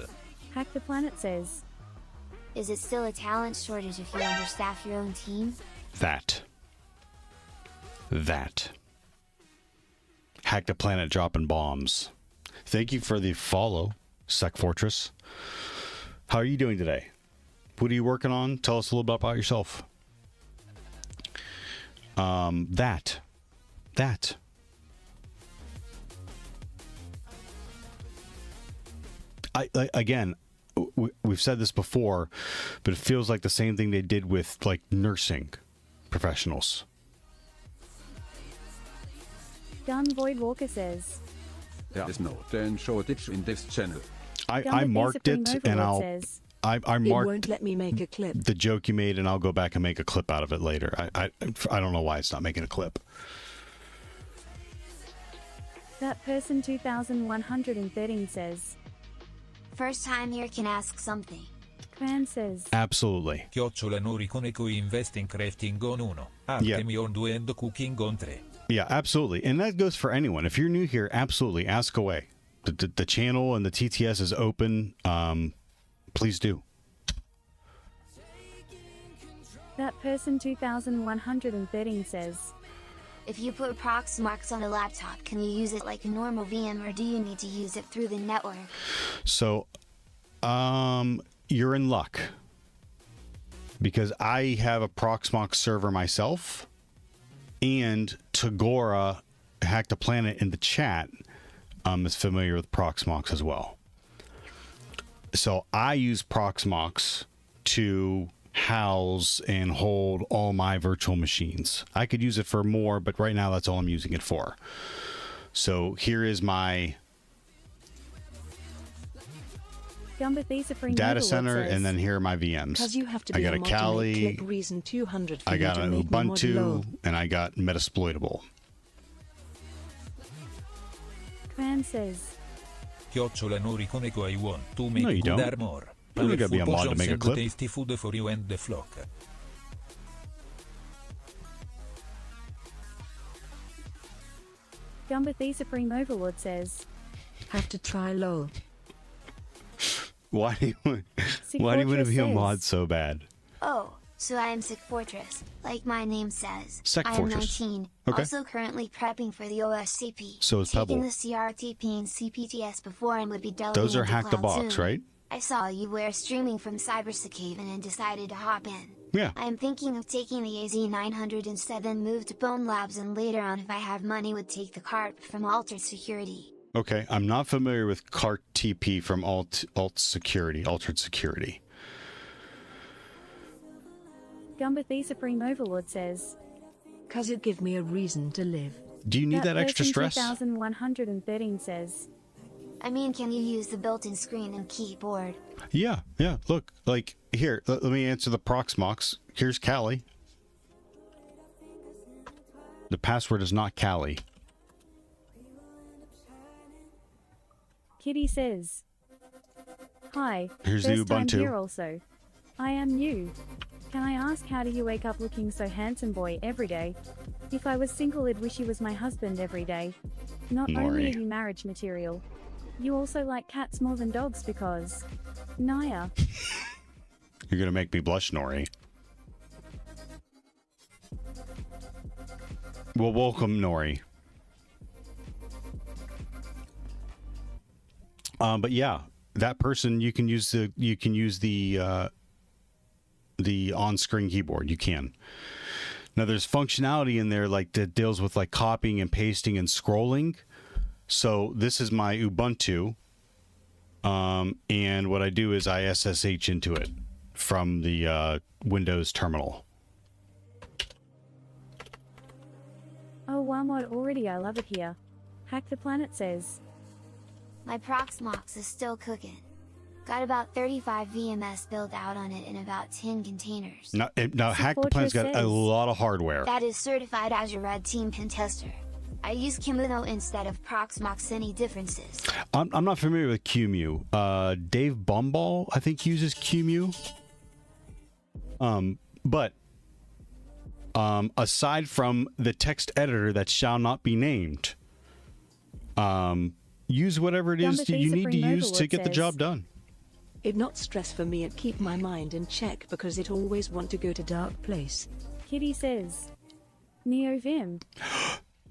Hack the Planet says, Is it still a talent shortage if you understaff your own team? That. Hack the Planet dropping bombs. Thank you for the follow, Sec Fortress. How are you doing today? What are you working on? Tell us a little bit about yourself. That. Again, we've said this before, but it feels like the same thing they did with like nursing professionals. Gun Void Walker says, There is no talent shortage in this channel. I marked it, and I marked. It won't let me make a clip. The joke you made, and I'll go back and make a clip out of it later. I don't know why it's not making a clip. That person 2113 says, First time here, can ask something. Cran says, Absolutely. Chiocciola Noricone invest in crafting on 1, Artemi on 2 and cooking on 3. Yeah, absolutely. And that goes for anyone. If you're new here, absolutely ask away. The channel and the TTS is open. Please do. That person 2113 says, If you put Proxmox on a laptop, can you use it like a normal VM, or do you need to use it through the network? So, you're in luck. Because I have a Proxmox server myself, and Tagora, Hack the Planet in the chat, is familiar with Proxmox as well. So I use Proxmox to house and hold all my virtual machines. I could use it for more, but right now that's all I'm using it for. So here is my data center, and then here are my VMs. You have to be I got a Kali, reason 200 I got an Ubuntu, and I got Metasploitable. Cran says, Chiocciola Noricone I want to make you good don't. armor. You don't gotta be a mod to make a clip. Tasty food for you and the flock. Gumbathy Supreme Overlord says, Have to try lol. Why do you want to be a mod so bad? Oh, so I am Sick Fortress, like my name says. Sick I am Fortress. 19, Okay. also currently prepping for the OSCP. So is Pebble. Taking the CRTP and CPTS before and would be delving Those are into Hack the cloud Box, soon. right? I saw you were streaming from Cybersacaven and decided to hop in. Yeah. I am thinking of taking the AZ-900 instead, then move to Bone Labs, and later on, if I have money, would take the cart from Altered Security. Okay, I'm not familiar with CART TP from Altered Security. Gumbathy Supreme Overlord says, Cause it give me a reason to live. Do you need that extra person stress? 2113 says, I mean, can you use the built-in screen and keyboard? Yeah. Look, like, here, let me answer the Proxmox. Here's Callie. The password is not Callie. Kitty says, "Hi, Here's the first time Ubuntu. here also. I am new. Can I ask, how do you wake up looking so handsome, boy, every day? If I was single, I'd wish he was my husband every day. Not only are you marriage material, you also like cats more than dogs because... Naya." You're gonna make me blush, Nori. Well, welcome, Nori. But yeah, that person, you can use the on-screen keyboard. You can. Now, there's functionality in there like that deals with like copying and pasting and scrolling. So this is my Ubuntu, and what I do is I SSH into it from the Windows terminal. Oh wow, mod already, I love it here. Hack the Planet says, My Proxmox is still cooking. Got about 35 VMS built out on it in about 10 containers. Now Hack the Planet's got a lot of hardware. That is certified as your Red Team pen tester. I use Qemu instead of Proxmox. Any differences? I'm not familiar with Qemu. Dave Bumball, I think, uses Qemu. But aside from the text editor that shall not be named, use whatever it is you need to use to get the job done. It not stress for me and keep my mind in check because it always want to go to dark place. Kitty says, Neo Vim.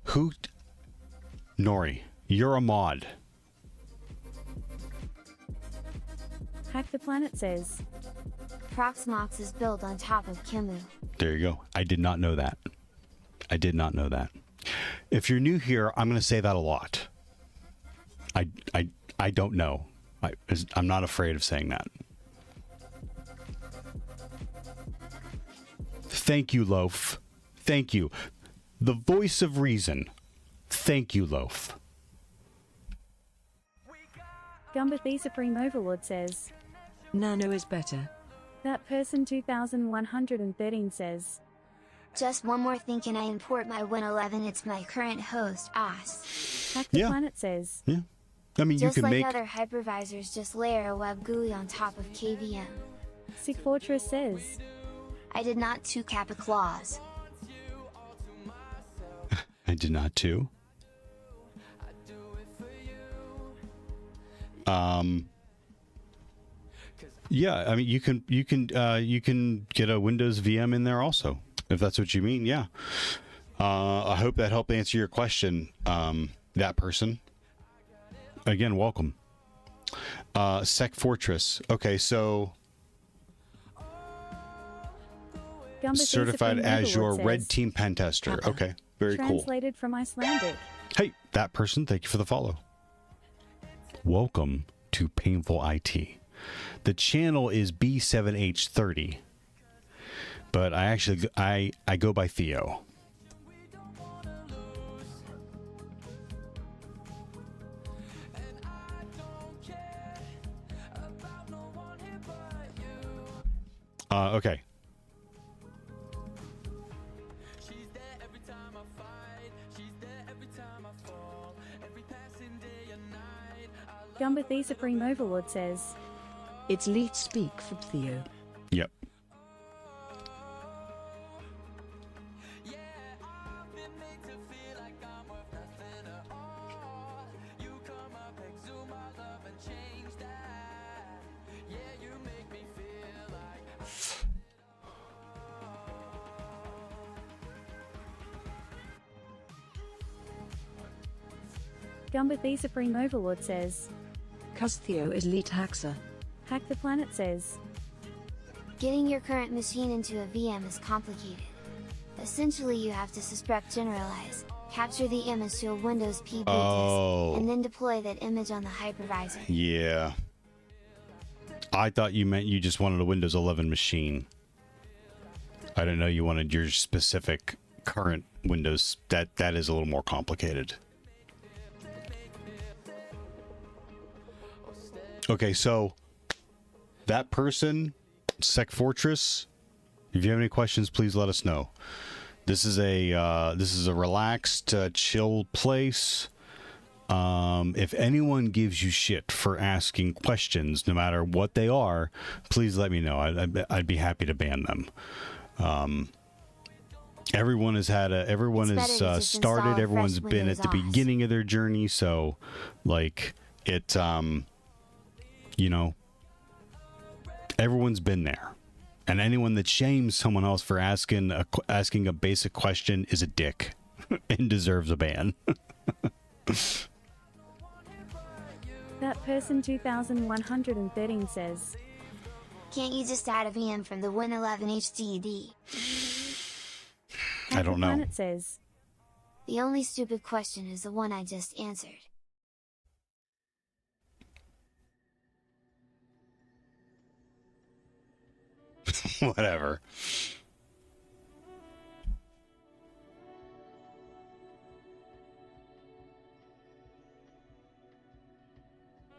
Who? Nori, you're a mod. Hack the Planet says, Proxmox is built on top of Qemu. There you go. I did not know that. I did not know that. If you're new here, I'm going to say that a lot. I don't know. I'm not afraid of saying that. Thank you, Loaf. Thank you. The voice of reason. Thank you, Loaf. Gumba the Supreme Overlord says, Nano is better. That person 2113 says, Just one more thing, can I import my Win 11? It's my current host, Os. Hack the Planet says, Yeah. I mean, just you can like make... other hypervisors, just layer a web GUI on top of KVM. Sick Fortress says, I did not two-cap a clause. I did not too. Yeah, I mean, you can get a Windows VM in there also, if that's what you mean. Yeah. I hope that helped answer your question. That person. Again, welcome. Sec Fortress. Okay, so Gumba certified as your says, Red Team pen tester. Okay, very cool. Translated from Icelandic. Hey, that person, thank you for the follow. Welcome to Painful IT. The channel is B7H30, but I go by Theo. Okay. Gumba the Supreme Overlord says, It's leet speak from Theo. Yep. Gumba the Supreme Overlord says, Cuz Theo is leet haxa. Hack the Planet says, Getting your current machine into a VM is complicated. Essentially, you have to suspect generalize, capture the image to a Windows P boot disk, and then deploy that image on the hypervisor. Yeah. I thought you meant you just wanted a Windows 11 machine. I didn't know you wanted your specific current Windows. That is a little more complicated. Okay, so that person, Sec Fortress, if you have any questions, please let us know. This is a relaxed, chill place. If anyone gives you shit for asking questions, no matter what they are, please let me know. I'd be happy to ban them. Everyone has started. Everyone's been at the beginning of their journey, so like it. Everyone's been there, and anyone that shames someone else for asking a basic question is a dick and deserves a ban. That person 2113 says, Can't you just add a VM from the Win 11 HDD? I don't know. Planet says, the only stupid question is the one I just answered. Whatever.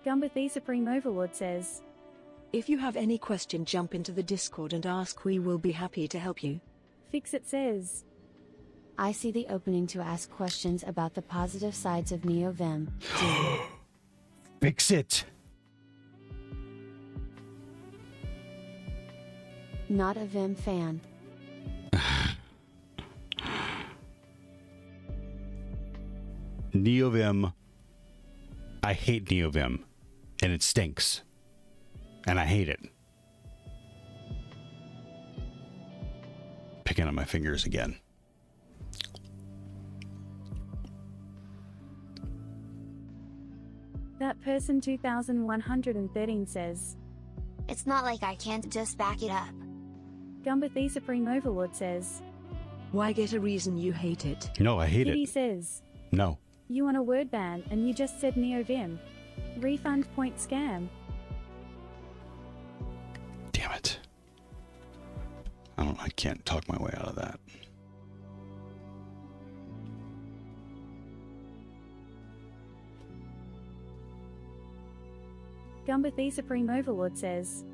Gumbathy Supreme Overlord says, if you have any question, jump into the Discord and ask. We will be happy to help you. Fixit says, I see the opening to ask questions about the positive sides of NeoVim. Fix it. Not a Vim fan. NeoVim. I hate NeoVim, and it stinks, and I hate it. Picking on my fingers again. That person 2113 says, it's not like I can't just back it up. Gumbathy Supreme Overlord says, why get a reason you hate it? No, I hate Kitty it. says, no. You want a word ban and you just said NeoVim. Refund point scam. Damn it. I can't talk my way out of that. Gumbathy Supreme Overlord says,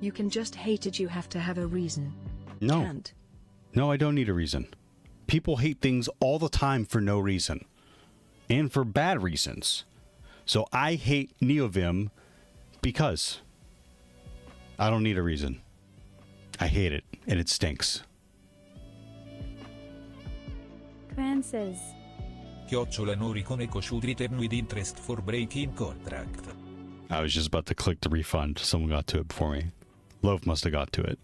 you can just hate it, you have to have a reason. No. Can't. No, I don't need a reason. People hate things all the time for no reason. And for bad reasons. So I hate NeoVim because I don't need a reason. I hate it, and it stinks. Cran says, Chiocciola no riconosco should return with interest for breaking contract. I was just about to click the refund. Someone got to it before me. Loaf must have got to it.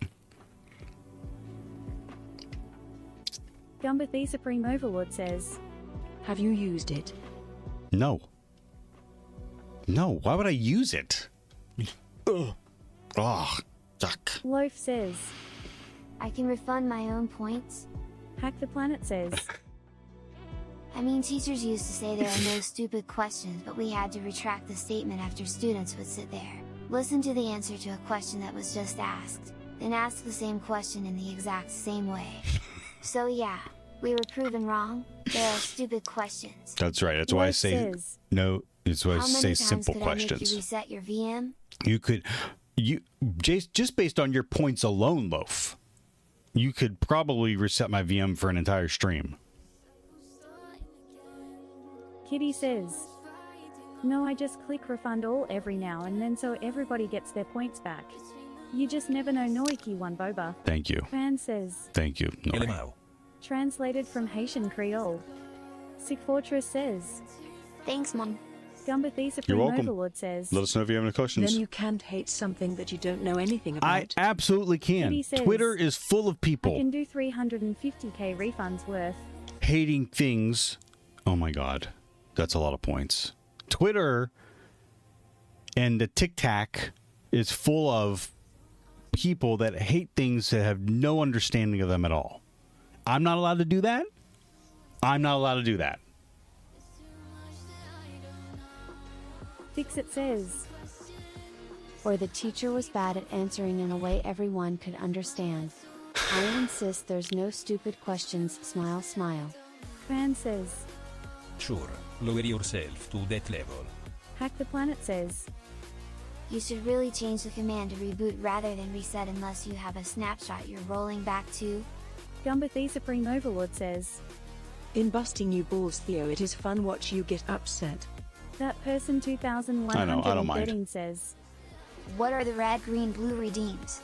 Gumbathy Supreme Overlord says, have you used it? No. No, why would I use it? Ugh. Oh, yuck. Loaf says, I can refund my own points. Hack the Planet says, I mean, teachers used to say there are no stupid questions, but we had to retract the statement after students would sit there, listen to the answer to a question that was just asked, then ask the same question in the exact same way. So yeah, we were proven wrong. There are stupid questions. That's right. That's why I say no. It's why I say simple questions. How many times could I make you reset your VM? You could, just based on your points alone, Loaf, you could probably reset my VM for an entire stream. Kitty says, no, I just click refund all every now and then so everybody gets their points back. You just never know. Noiki one boba. Thank you. Fan says, thank you. Translated from Haitian Creole. Sick Fortress says, thanks, Mom. Gumbathy Supreme Overlord says, let us know if you have any questions. Then you can't hate something that you don't know anything about. I absolutely can. Says, Twitter is full of people. I can do 350k refunds worth. Hating things. Oh my god. That's a lot of points. Twitter and the TikTok is full of people that hate things that have no understanding of them at all. I'm not allowed to do that. I'm not allowed to do that. Fixit says, or the teacher was bad at answering in a way everyone could understand. I insist there's no stupid questions. Smile, smile. Fan says, sure, lower yourself to that level. Hack the Planet says, You should really change the command to reboot rather than reset unless you have a snapshot you're rolling back to. Gumba the Supreme Overlord says. In busting you balls, Theo, it is fun watch you get upset. That person 2113 says. What are the red, green, blue redeems?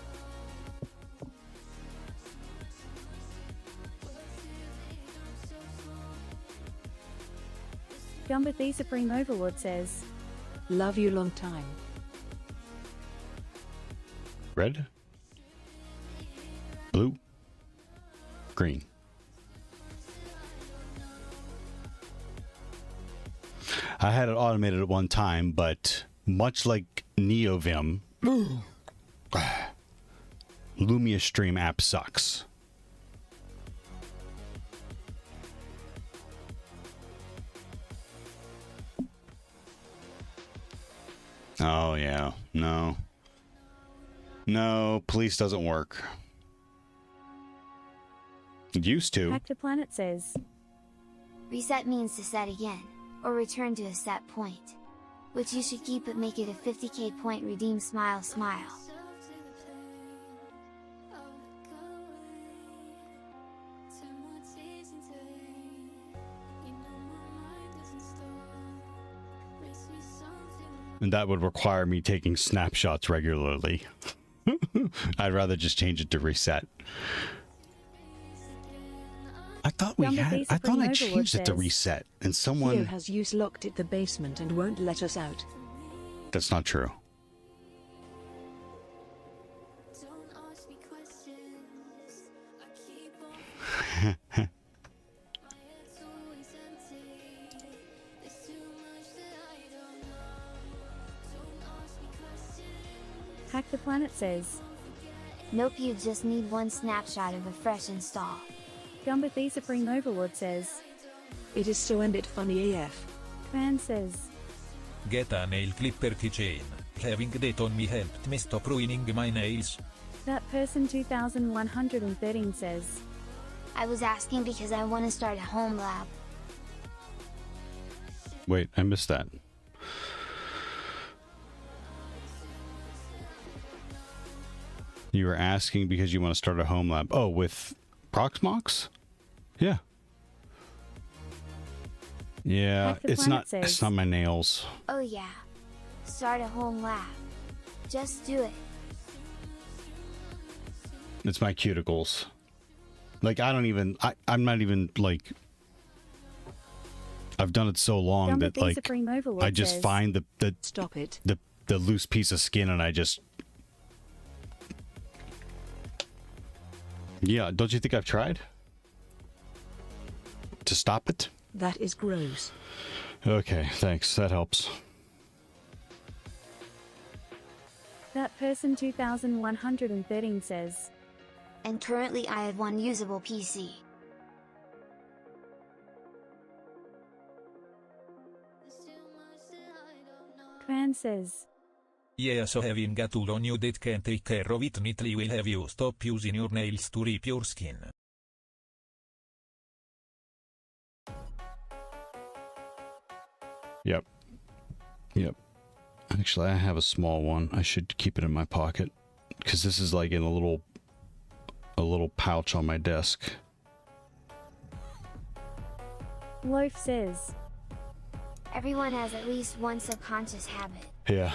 Gumba the Supreme Overlord says. Love you long time. Red, blue, green. I had it automated at one time, but much like NeoVim, Lumia Stream app sucks. Oh yeah, no. No, police doesn't work. It used to. Hack the Planet says. Reset means to set again, or return to a set point. Which you should keep but make it a 50k point redeem smile smile. And that would require me taking snapshots regularly. I'd rather just change it to reset. I thought I changed it to reset, and someone... Theo has use locked at the basement and won't let us out. That's not true. Hack the Planet says. Nope, you just need one snapshot of a fresh install. Gumba the Supreme Overlord says. It is so and it funny AF. Fan says. Get a nail clipper keychain. Having that on me helped me stop ruining my nails. That person 2113 says. I was asking because I want to start a home lab. Wait, I missed that. You were asking because you want to start a home lab. Oh, with Proxmox? Yeah. Yeah, it's not my nails. Oh yeah. Start a home lab. Just do it. It's my cuticles. Like, I'm not even, like... I've done it so long that, like, I just find the Stop it. The loose piece of skin and I just... Yeah, don't you think I've tried to stop it? That is gross. Okay, thanks. That helps. That person 2113 says. And currently I have one usable PC. Cran says. Yeah, so having a tool on you that can take care of it neatly will have you stop using your nails to rip your skin. Yep. Yep. Actually, I have a small one. I should keep it in my pocket because this is like in a little pouch on my desk. Loaf says. Everyone has at least one subconscious habit. Yeah.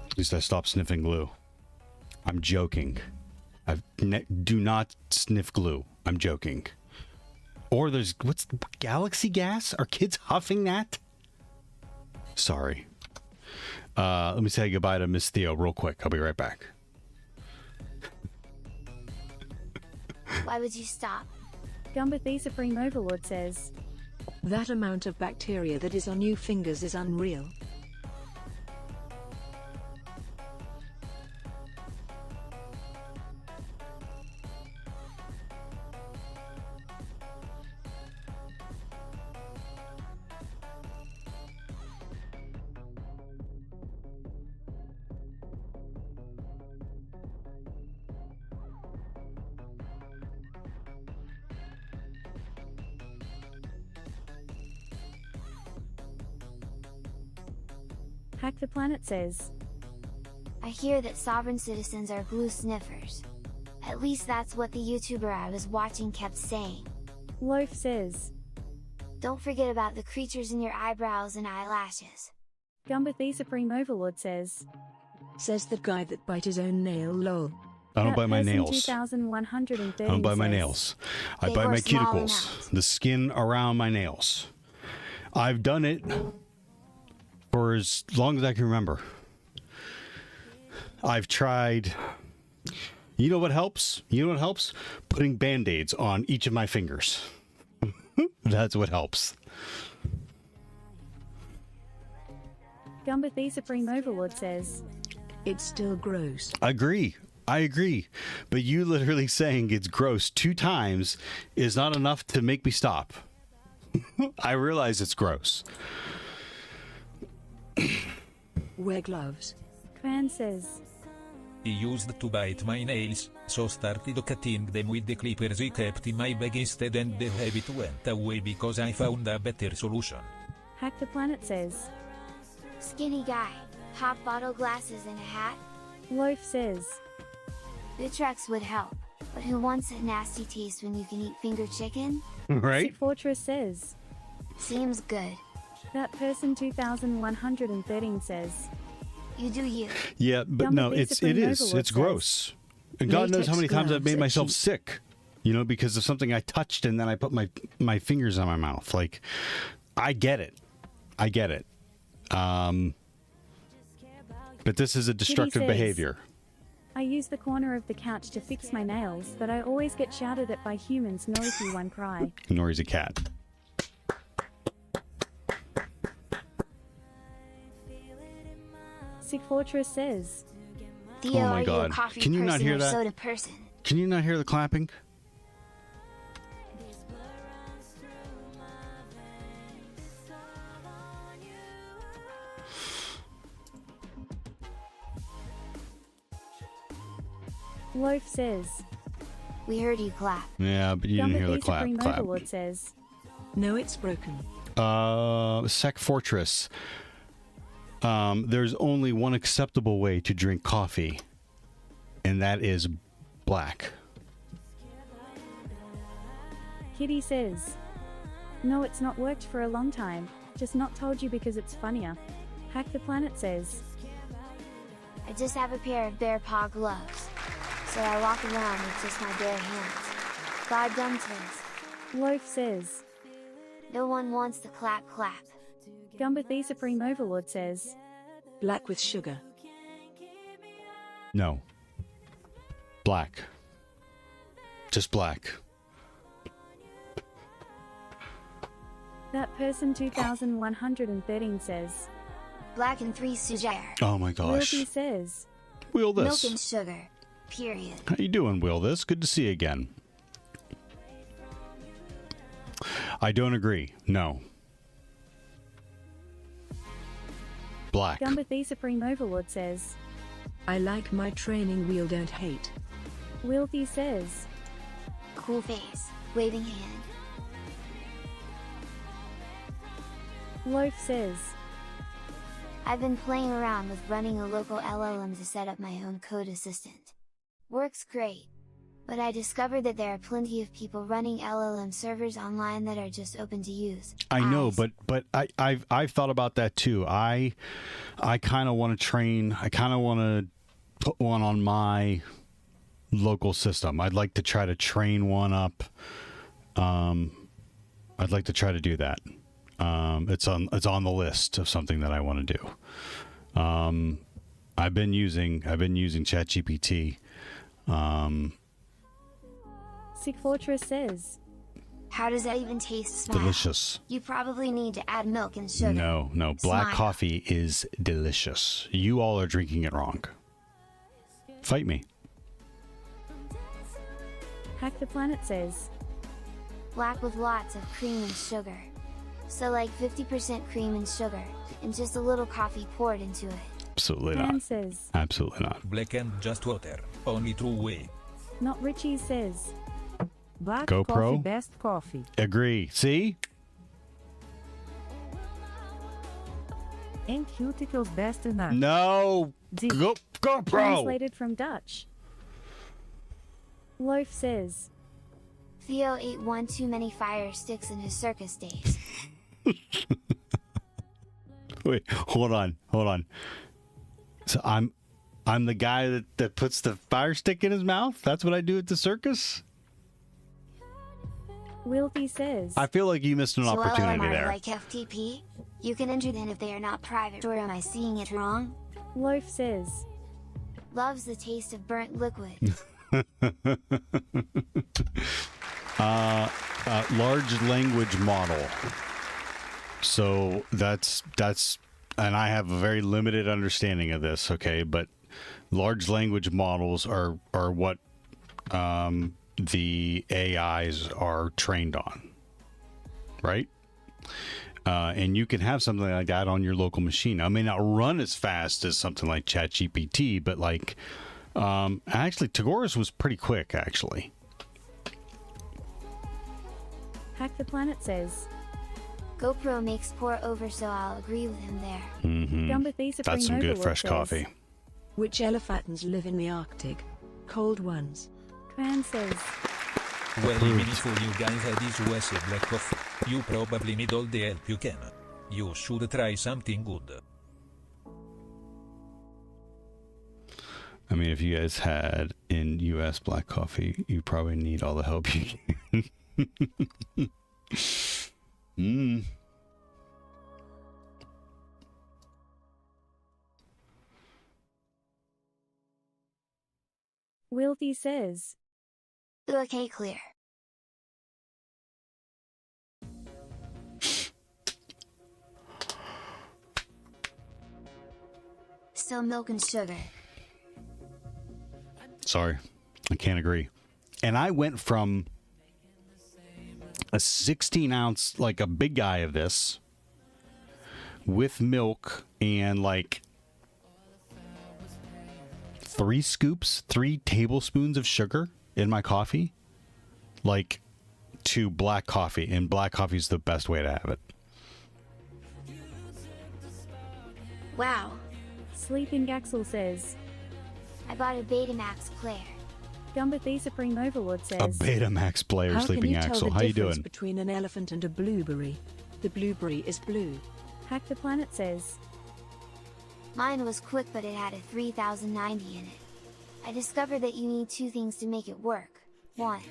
At least I stopped sniffing glue. I'm joking. Do not sniff glue. I'm joking. Or what's the galaxy gas? Are kids huffing that? Sorry. Let me say goodbye to Miss Theo real quick. I'll be right back. Why would you stop? Gumba the Supreme Overlord says. That amount of bacteria that is on your fingers is unreal. Hack the Planet says, I hear that sovereign citizens are glue sniffers. At least that's what the YouTuber I was watching kept saying. Loaf says, Don't forget about the creatures in your eyebrows and eyelashes. Gumba the Supreme Overlord says the guy that bite his own nail, lol. I don't bite my person nails. 2113 I don't bite my says, nails. I Big bite or my small cuticles, amount? the skin around my nails. I've done it for as long as I can remember. I've tried. You know what helps? You know what helps? Putting Band-Aids on each of my fingers. That's what helps. Gumba the Supreme Overlord says, It's still gross. I agree. But you literally saying it's gross 2 times is not enough to make me stop. I realize it's gross. Wear gloves. Cran says, He used to bite my nails, so started cutting them with the clippers he kept in my bag instead, and the habit went away because I found a better solution. Hack the Planet says, Skinny guy, pop bottle glasses and a hat? Loaf says, Bitrex would help, but who wants a nasty taste when you can eat finger chicken? Right? Sick Fortress says, Seems good. that person 2113 says, You do you. Yeah, but Gumba no, the it Supreme is. Overlord It's says, gross. And God knows how many times I've gloves made are myself cheap. sick. You know, because of something I touched and then I put my fingers on my mouth. Like, I get it. But this is a destructive says, behavior. I use the corner of the couch to fix my nails, but I always get shouted at by humans. Noisy one cry. Nori's a cat. Sick Fortress says, Theo, Oh my are God. you a coffee Can you person not hear or that? soda person? Can you not hear the clapping? Loaf says, We heard you clap. Yeah, but you didn't Gumba hear the the clap. Supreme Overlord says, No, it's broken. Sec Fortress. There's only one acceptable way to drink coffee, and that is black. Kitty says, no, it's not worked for a long time, just not told you because it's funnier. Hack the Planet says, I just have a pair of bear paw gloves, so I walk around with just my bare hands. God dumb tis. Loaf says, No one wants the clap. Gumba the Supreme Overlord says, Black with sugar. No. Black. Just black. that person 2113 says, Black and 3 sugar. Oh my gosh. Wilby says, Will Milk this. and sugar. Period. How you doing, Will this? Good to see you again. I don't agree. No. Black. Gumba the Supreme Overlord says, I like my training wheel, don't hate. Wilby says, Cool face. Waving hand. Loaf says, I've been playing around with running a local LLM to set up my own code assistant. Works great. But I discovered that there are plenty of people running LLM servers online that are just open to use. I know, but I've thought about that too. I kind of want to train. I kind of want to put one on my local system. I'd like to try to train one up. I'd like to try to do that. It's on the list of something that I want to do. I've been using ChatGPT. Sick Fortress says, How does that even taste? Smile? Delicious. You probably need to add milk and sugar. No, black Smile. coffee is delicious. You all are drinking it wrong. Fight me. Hack the Planet says, Black with lots of cream and sugar. So like 50% cream and sugar, and just a little coffee poured into it. Absolutely Dan not. says, Absolutely not. Black and just water, only true way. Not Richie says, Black GoPro? coffee, best coffee. Agree. See? Ain't cuticles best enough? No. Go, bro. Translated from Dutch. Loaf says, Theo ate one too many fire sticks in his circus days. Wait, hold on. So I'm the guy that puts the fire stick in his mouth? That's what I do at the circus? Wilty says, I feel like you missed an opportunity LMR there. like FTP? You can enter them if they are not private, or am I seeing it wrong? Loaf says, Loves the taste of burnt liquid. Large language model. So that's, and I have a very limited understanding of this, okay? But large language models are what the AIs are trained on, right? And you can have something like that on your local machine. I may not run as fast as something like ChatGPT, but like, actually, Tagoras was pretty quick, actually. Hack the Planet says, GoPro makes pour over, so I'll agree with him there. Mm-hmm. That's some good fresh coffee. Which elephants live in the Arctic? Cold ones. Tran says, Well, even if you guys had this US black coffee, you probably need all the help you can. You should try something good. I mean, if you guys had in US black coffee, you probably need all the help you can. Wilty says, Okay, clear. So milk and sugar. Sorry, I can't agree. And I went from a 16-ounce, like a big guy of this, with milk and like 3 tablespoons of sugar in my coffee, like, to black coffee. And black coffee is the best way to have it. Wow. Sleeping Axel says, I bought a Betamax player. Gumbathy Supreme Overlord says, A Betamax player, How Sleeping can you Axel. tell the How you difference doing? between an elephant and a blueberry? The blueberry is blue. Hack the Planet says, Mine was quick, but it had a 3090 in it. I discovered that you need 2 things to make it work. 1.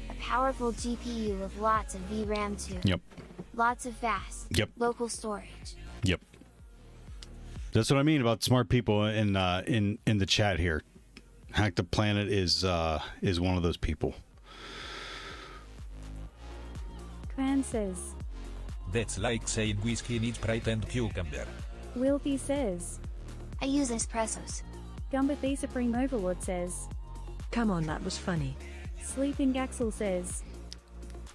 A powerful GPU with lots of VRAM. 2. Yep. Lots of fast, local storage. Yep. That's what I mean about smart people in the chat here. Hack the Planet is one of those people. Tran says, That's like saying whiskey needs Sprite and cucumber. Wilty says, I use espressos. Gumbathy Supreme Overlord says, Come on, that was funny. Sleeping Axel says,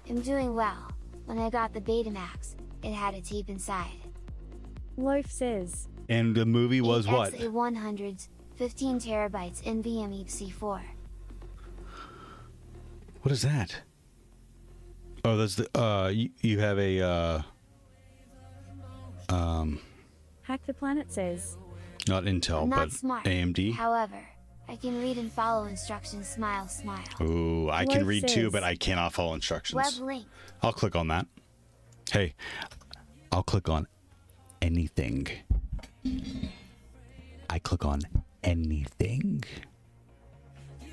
I'm doing well. When I got the Betamax, it had a tape inside. Loaf says, And the movie was what? SA-100s, 15 terabytes NVMe C4. What is that? Oh, that's the you have a Hack the Planet says, not Intel, I'm not but smart. AMD. However, I can read and follow instructions. Smile, smile. Ooh, I can read too, but I cannot follow instructions. Web link. I'll click on that. Hey, I'll click on anything. I click on anything. You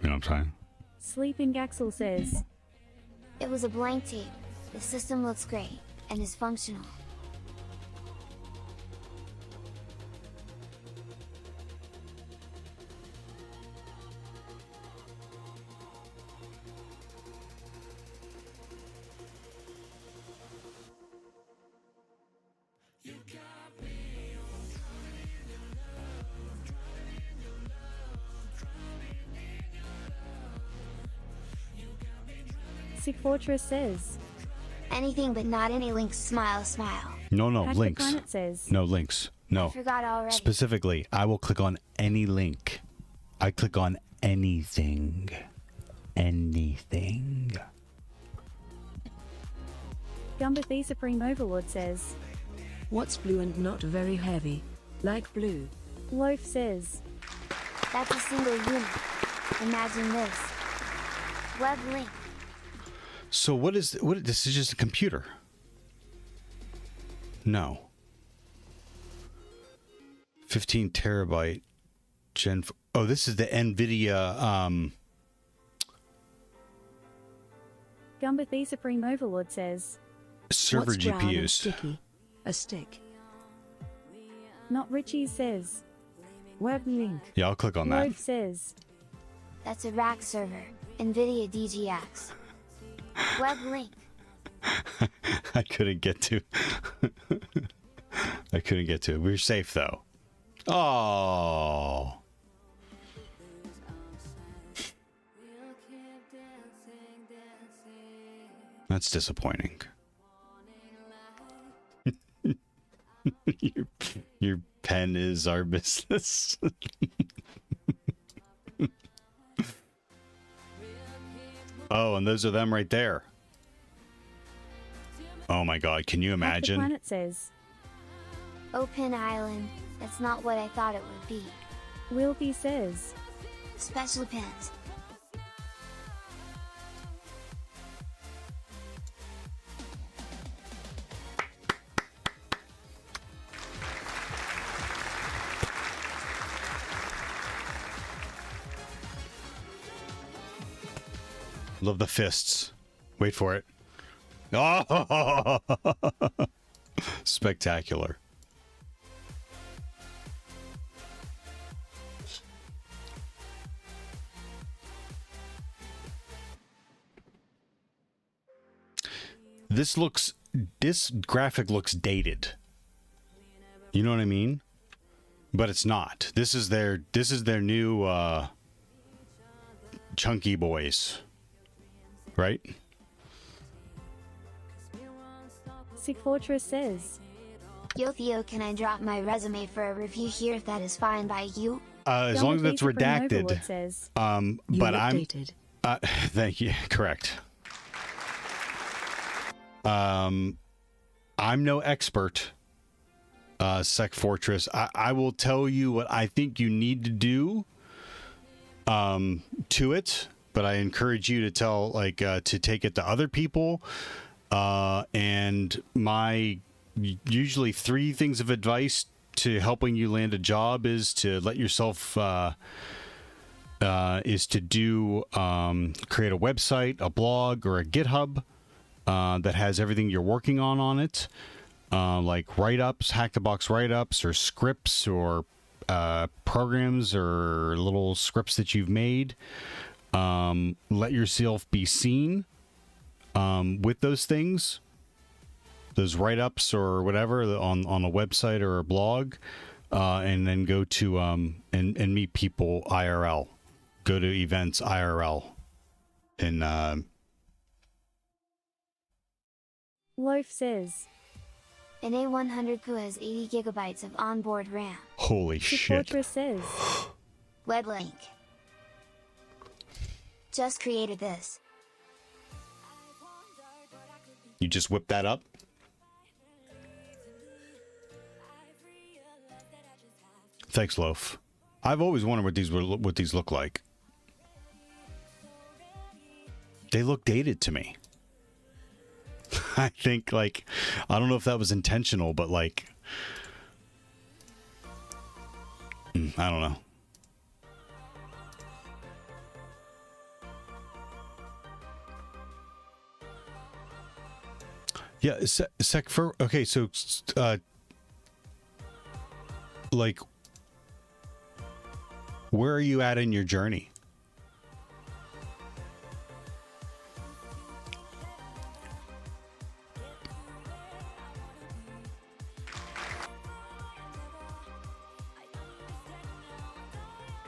know what I'm saying? Sleeping Axel says, It was a blank tape. The system looks great and is functional. Sick Fortress says, Anything but not any links. Smile, smile. No, Hack the links. Planet says, No links. No. I forgot already. Specifically, I will click on any link. I click on anything. Anything. Gumbathy Supreme Overlord says, What's blue and not very heavy? Like blue. Loaf says. That's a single unit. Imagine this. Web link. So what this is just a computer. No. 15 terabyte Gen. Oh, this is the NVIDIA. Gumbathy Supreme Overlord says. Server What's brown and GPUs. sticky? A stick. Not Richie says. Web link. Yeah, I'll click on that. Loaf says. That's a rack server. NVIDIA DGX. Web link. I couldn't get to. I couldn't get to. We're safe though. Oh. That's disappointing. your pen is our business. Oh, and those are them right there. Oh my god, can you Half the imagine? Planet says. Open Island. That's not what I thought it would be. Wilkie says. Special pins. Love the fists. Wait for it. Oh! Spectacular. This graphic looks dated. You know what I mean? But it's not. This is their new chunky boys. Right? Sick Fortress says. Yo Theo, can I drop my resume for a review here if that is fine by you? As long as it's redacted. Says. But I'm thank you. Correct. I'm no expert, Sec Fortress. I will tell you what I think you need to do to it, but I encourage you to tell to take it to other people. And my usually 3 things of advice to helping you land a job is to let yourself is to do create a website, a blog, or a GitHub that has everything you're working on it, like write-ups, Hack the Box write-ups, or scripts, or programs, or little scripts that you've made. Let yourself be seen with those things, those write-ups or whatever on a website or a blog, and then go to and meet people IRL. Go to events IRL. And Loaf says. An A100 Q has 80 gigabytes of onboard RAM. Holy Sick shit. Fortress says. Web link. Just created this. You just whip that up? Thanks, Loaf. I've always wondered what these look like. They look dated to me. I think, I don't know if that was intentional, but I don't know. Yeah, okay, so where are you at in your journey?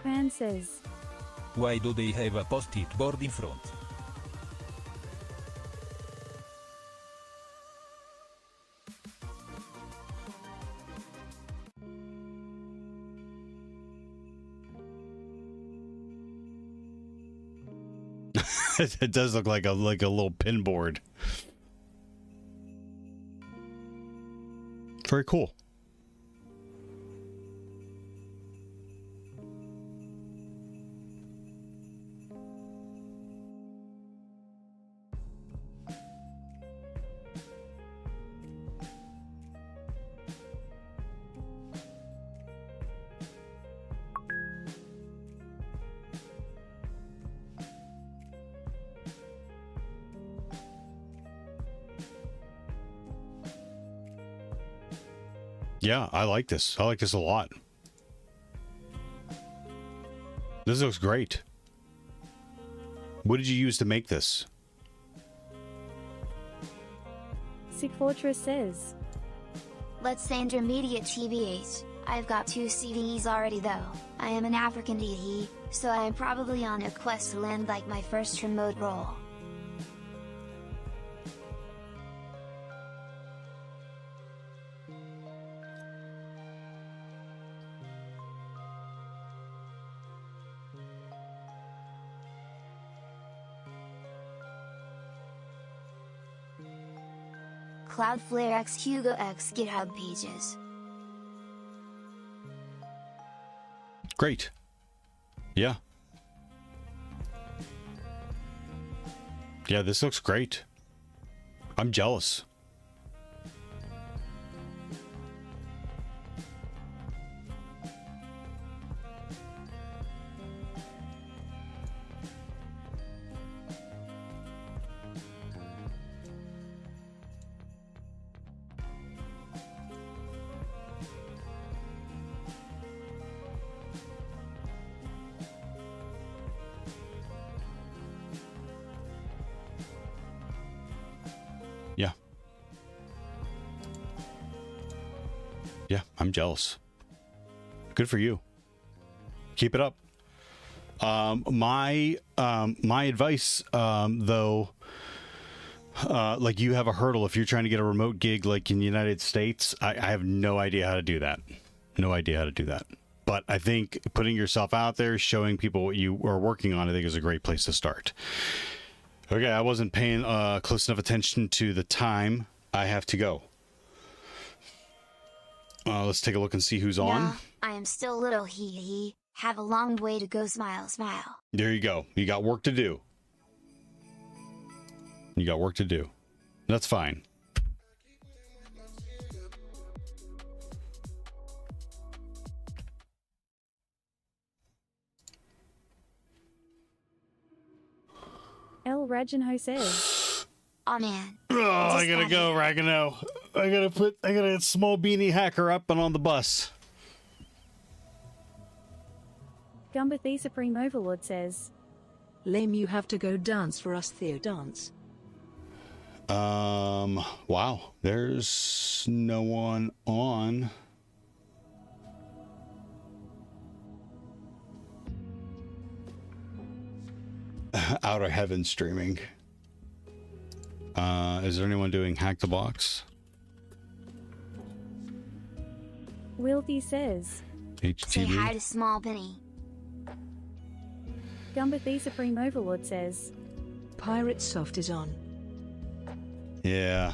Fan says. Why do they have a post-it board in front? It does look like a little pin board. Very cool. Yeah, I like this. I like this a lot. This looks great. What did you use to make this? Sick Fortress says. Let's say intermediate TBH. I've got 2 CVEs already though. I am an African DE, so I am probably on a quest to land like my first remote role. Cloudflare x Hugo x GitHub pages. Great. Yeah. Yeah, this looks great. I'm jealous. Yeah. Yeah, I'm jealous. Good for you. Keep it up. My advice, though, like you have a hurdle if you're trying to get a remote gig like in the United States. I have no idea how to do that. No idea how to do that. But I think putting yourself out there, showing people what you are working on, I think is a great place to start. Okay, I wasn't paying close enough attention to the time. I have to go. Let's take a look and see who's on. No, I am still little hee. Have a long way to go, smile. There you go. You got work to do. You got work to do. That's fine. El Rajanho says. Oh man. Oh, I gotta go, Ragano. I gotta get small beanie hacker up and on the bus. Gumbathy Supreme Overlord says. Lame, you have to go dance for us, Theo, dance. Wow. There's no one on. Outer Heaven streaming. Is there anyone doing Hack the Box? Wilthy says. HTV. Say hi to Small Penny. Gumbathy Supreme Overlord says. Pirate Soft is on. Yeah.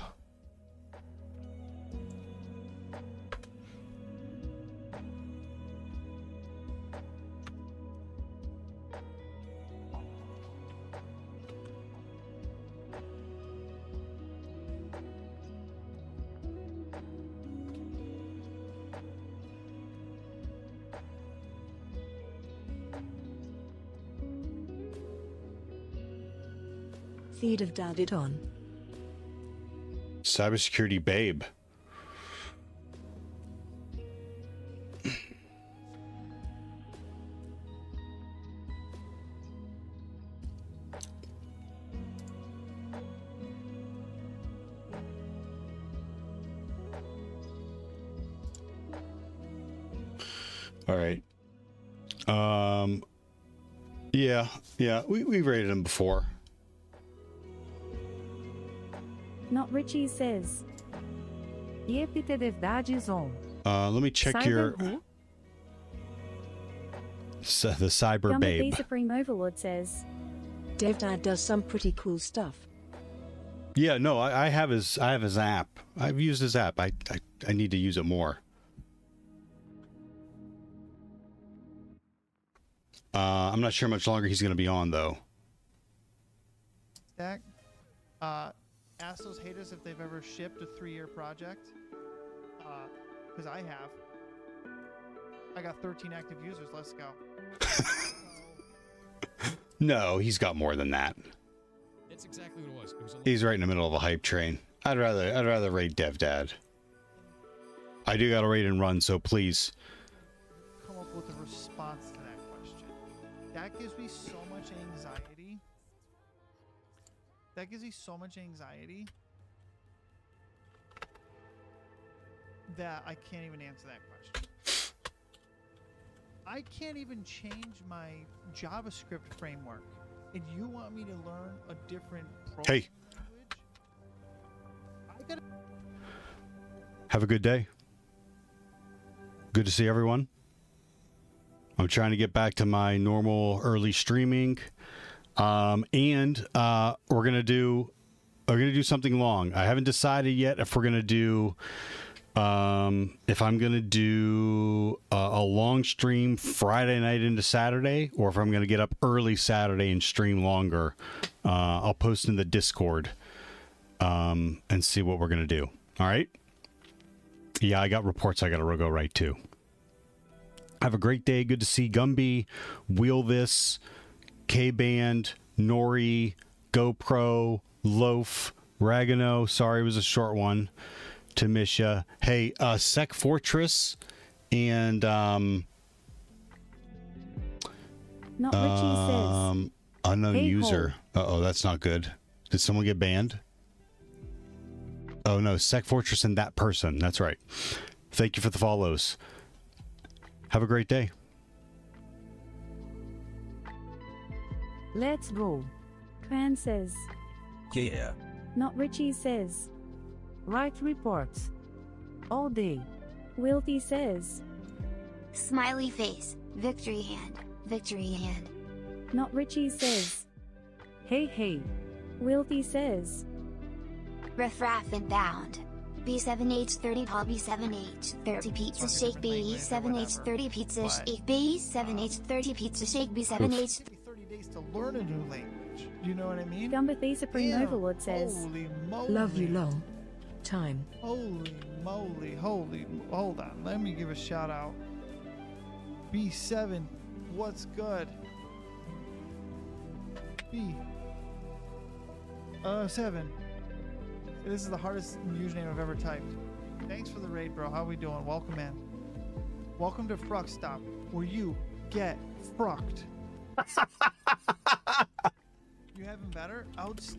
Feed of Dad it on. Cybersecurity babe. All right. Yeah, we rated him before. Not Richie says. Yep, de verdade on. Let me check your Cyber the cyber Gumbathy babe. Supreme Overlord says. Dev Dad does some pretty cool stuff. Yeah, no, I have his app. I've used his app. I need to use it more. I'm not sure how much longer he's going to be on though. Stack. Ask those haters if they've ever shipped a 3-year project. Because I have. I got 13 active users. Let's go. No, he's got more than that. That's exactly what it was. It was He's right in the middle of a hype train. I'd rather raid DevDad. I do got to raid and run, so please. Come up with a response to that question. That gives me so much anxiety. That gives me so much anxiety that I can't even answer that question. I can't even change my JavaScript framework. And you want me to learn a different Hey. language? Have a good day. Good to see everyone. I'm trying to get back to my normal early streaming. And we're gonna do something long. I haven't decided yet if we're gonna do if I'm gonna do a long stream Friday night into Saturday, or if I'm gonna get up early Saturday and stream longer. I'll post in the Discord and see what we're gonna do. All right. Yeah, I got reports I gotta go right to. Have a great day. Good to see Gumby, Wheel This, K-Band, Nori, GoPro, Loaf, Ragano. Sorry, it was a short one. Tamisha. Hey, Sec Fortress and Not Richie says. unknown Hey, user. Uh-oh, that's not good. Did someone get banned? Oh no, Sec Fortress and that person. That's right. Thank you for the follows. Have a great day. Let's go. Cran says. Yeah. Not Richie says. Write reports. All day. Wilty says. Smiley face, victory hand, victory hand. Not Richie says. Hey, hey. Wilty says. Riffraff and bound. B7H30 Paul B7H30 Pizza Shake B7H30 Pizza Shake B7H30 Pizza Shake B7H 30 days to learn a new language. You know what I mean? Gumbathy Supreme Damn. Overlord says. Holy moly. Love you long. Time. Holy moly. Hold on. Let me give a shout out. B7, what's good? B7. This is the hardest username I've ever typed. Thanks for the raid, bro. How we doing? Welcome in. Welcome to Fruck Stop, where you get frucked. You having better? Outstanding.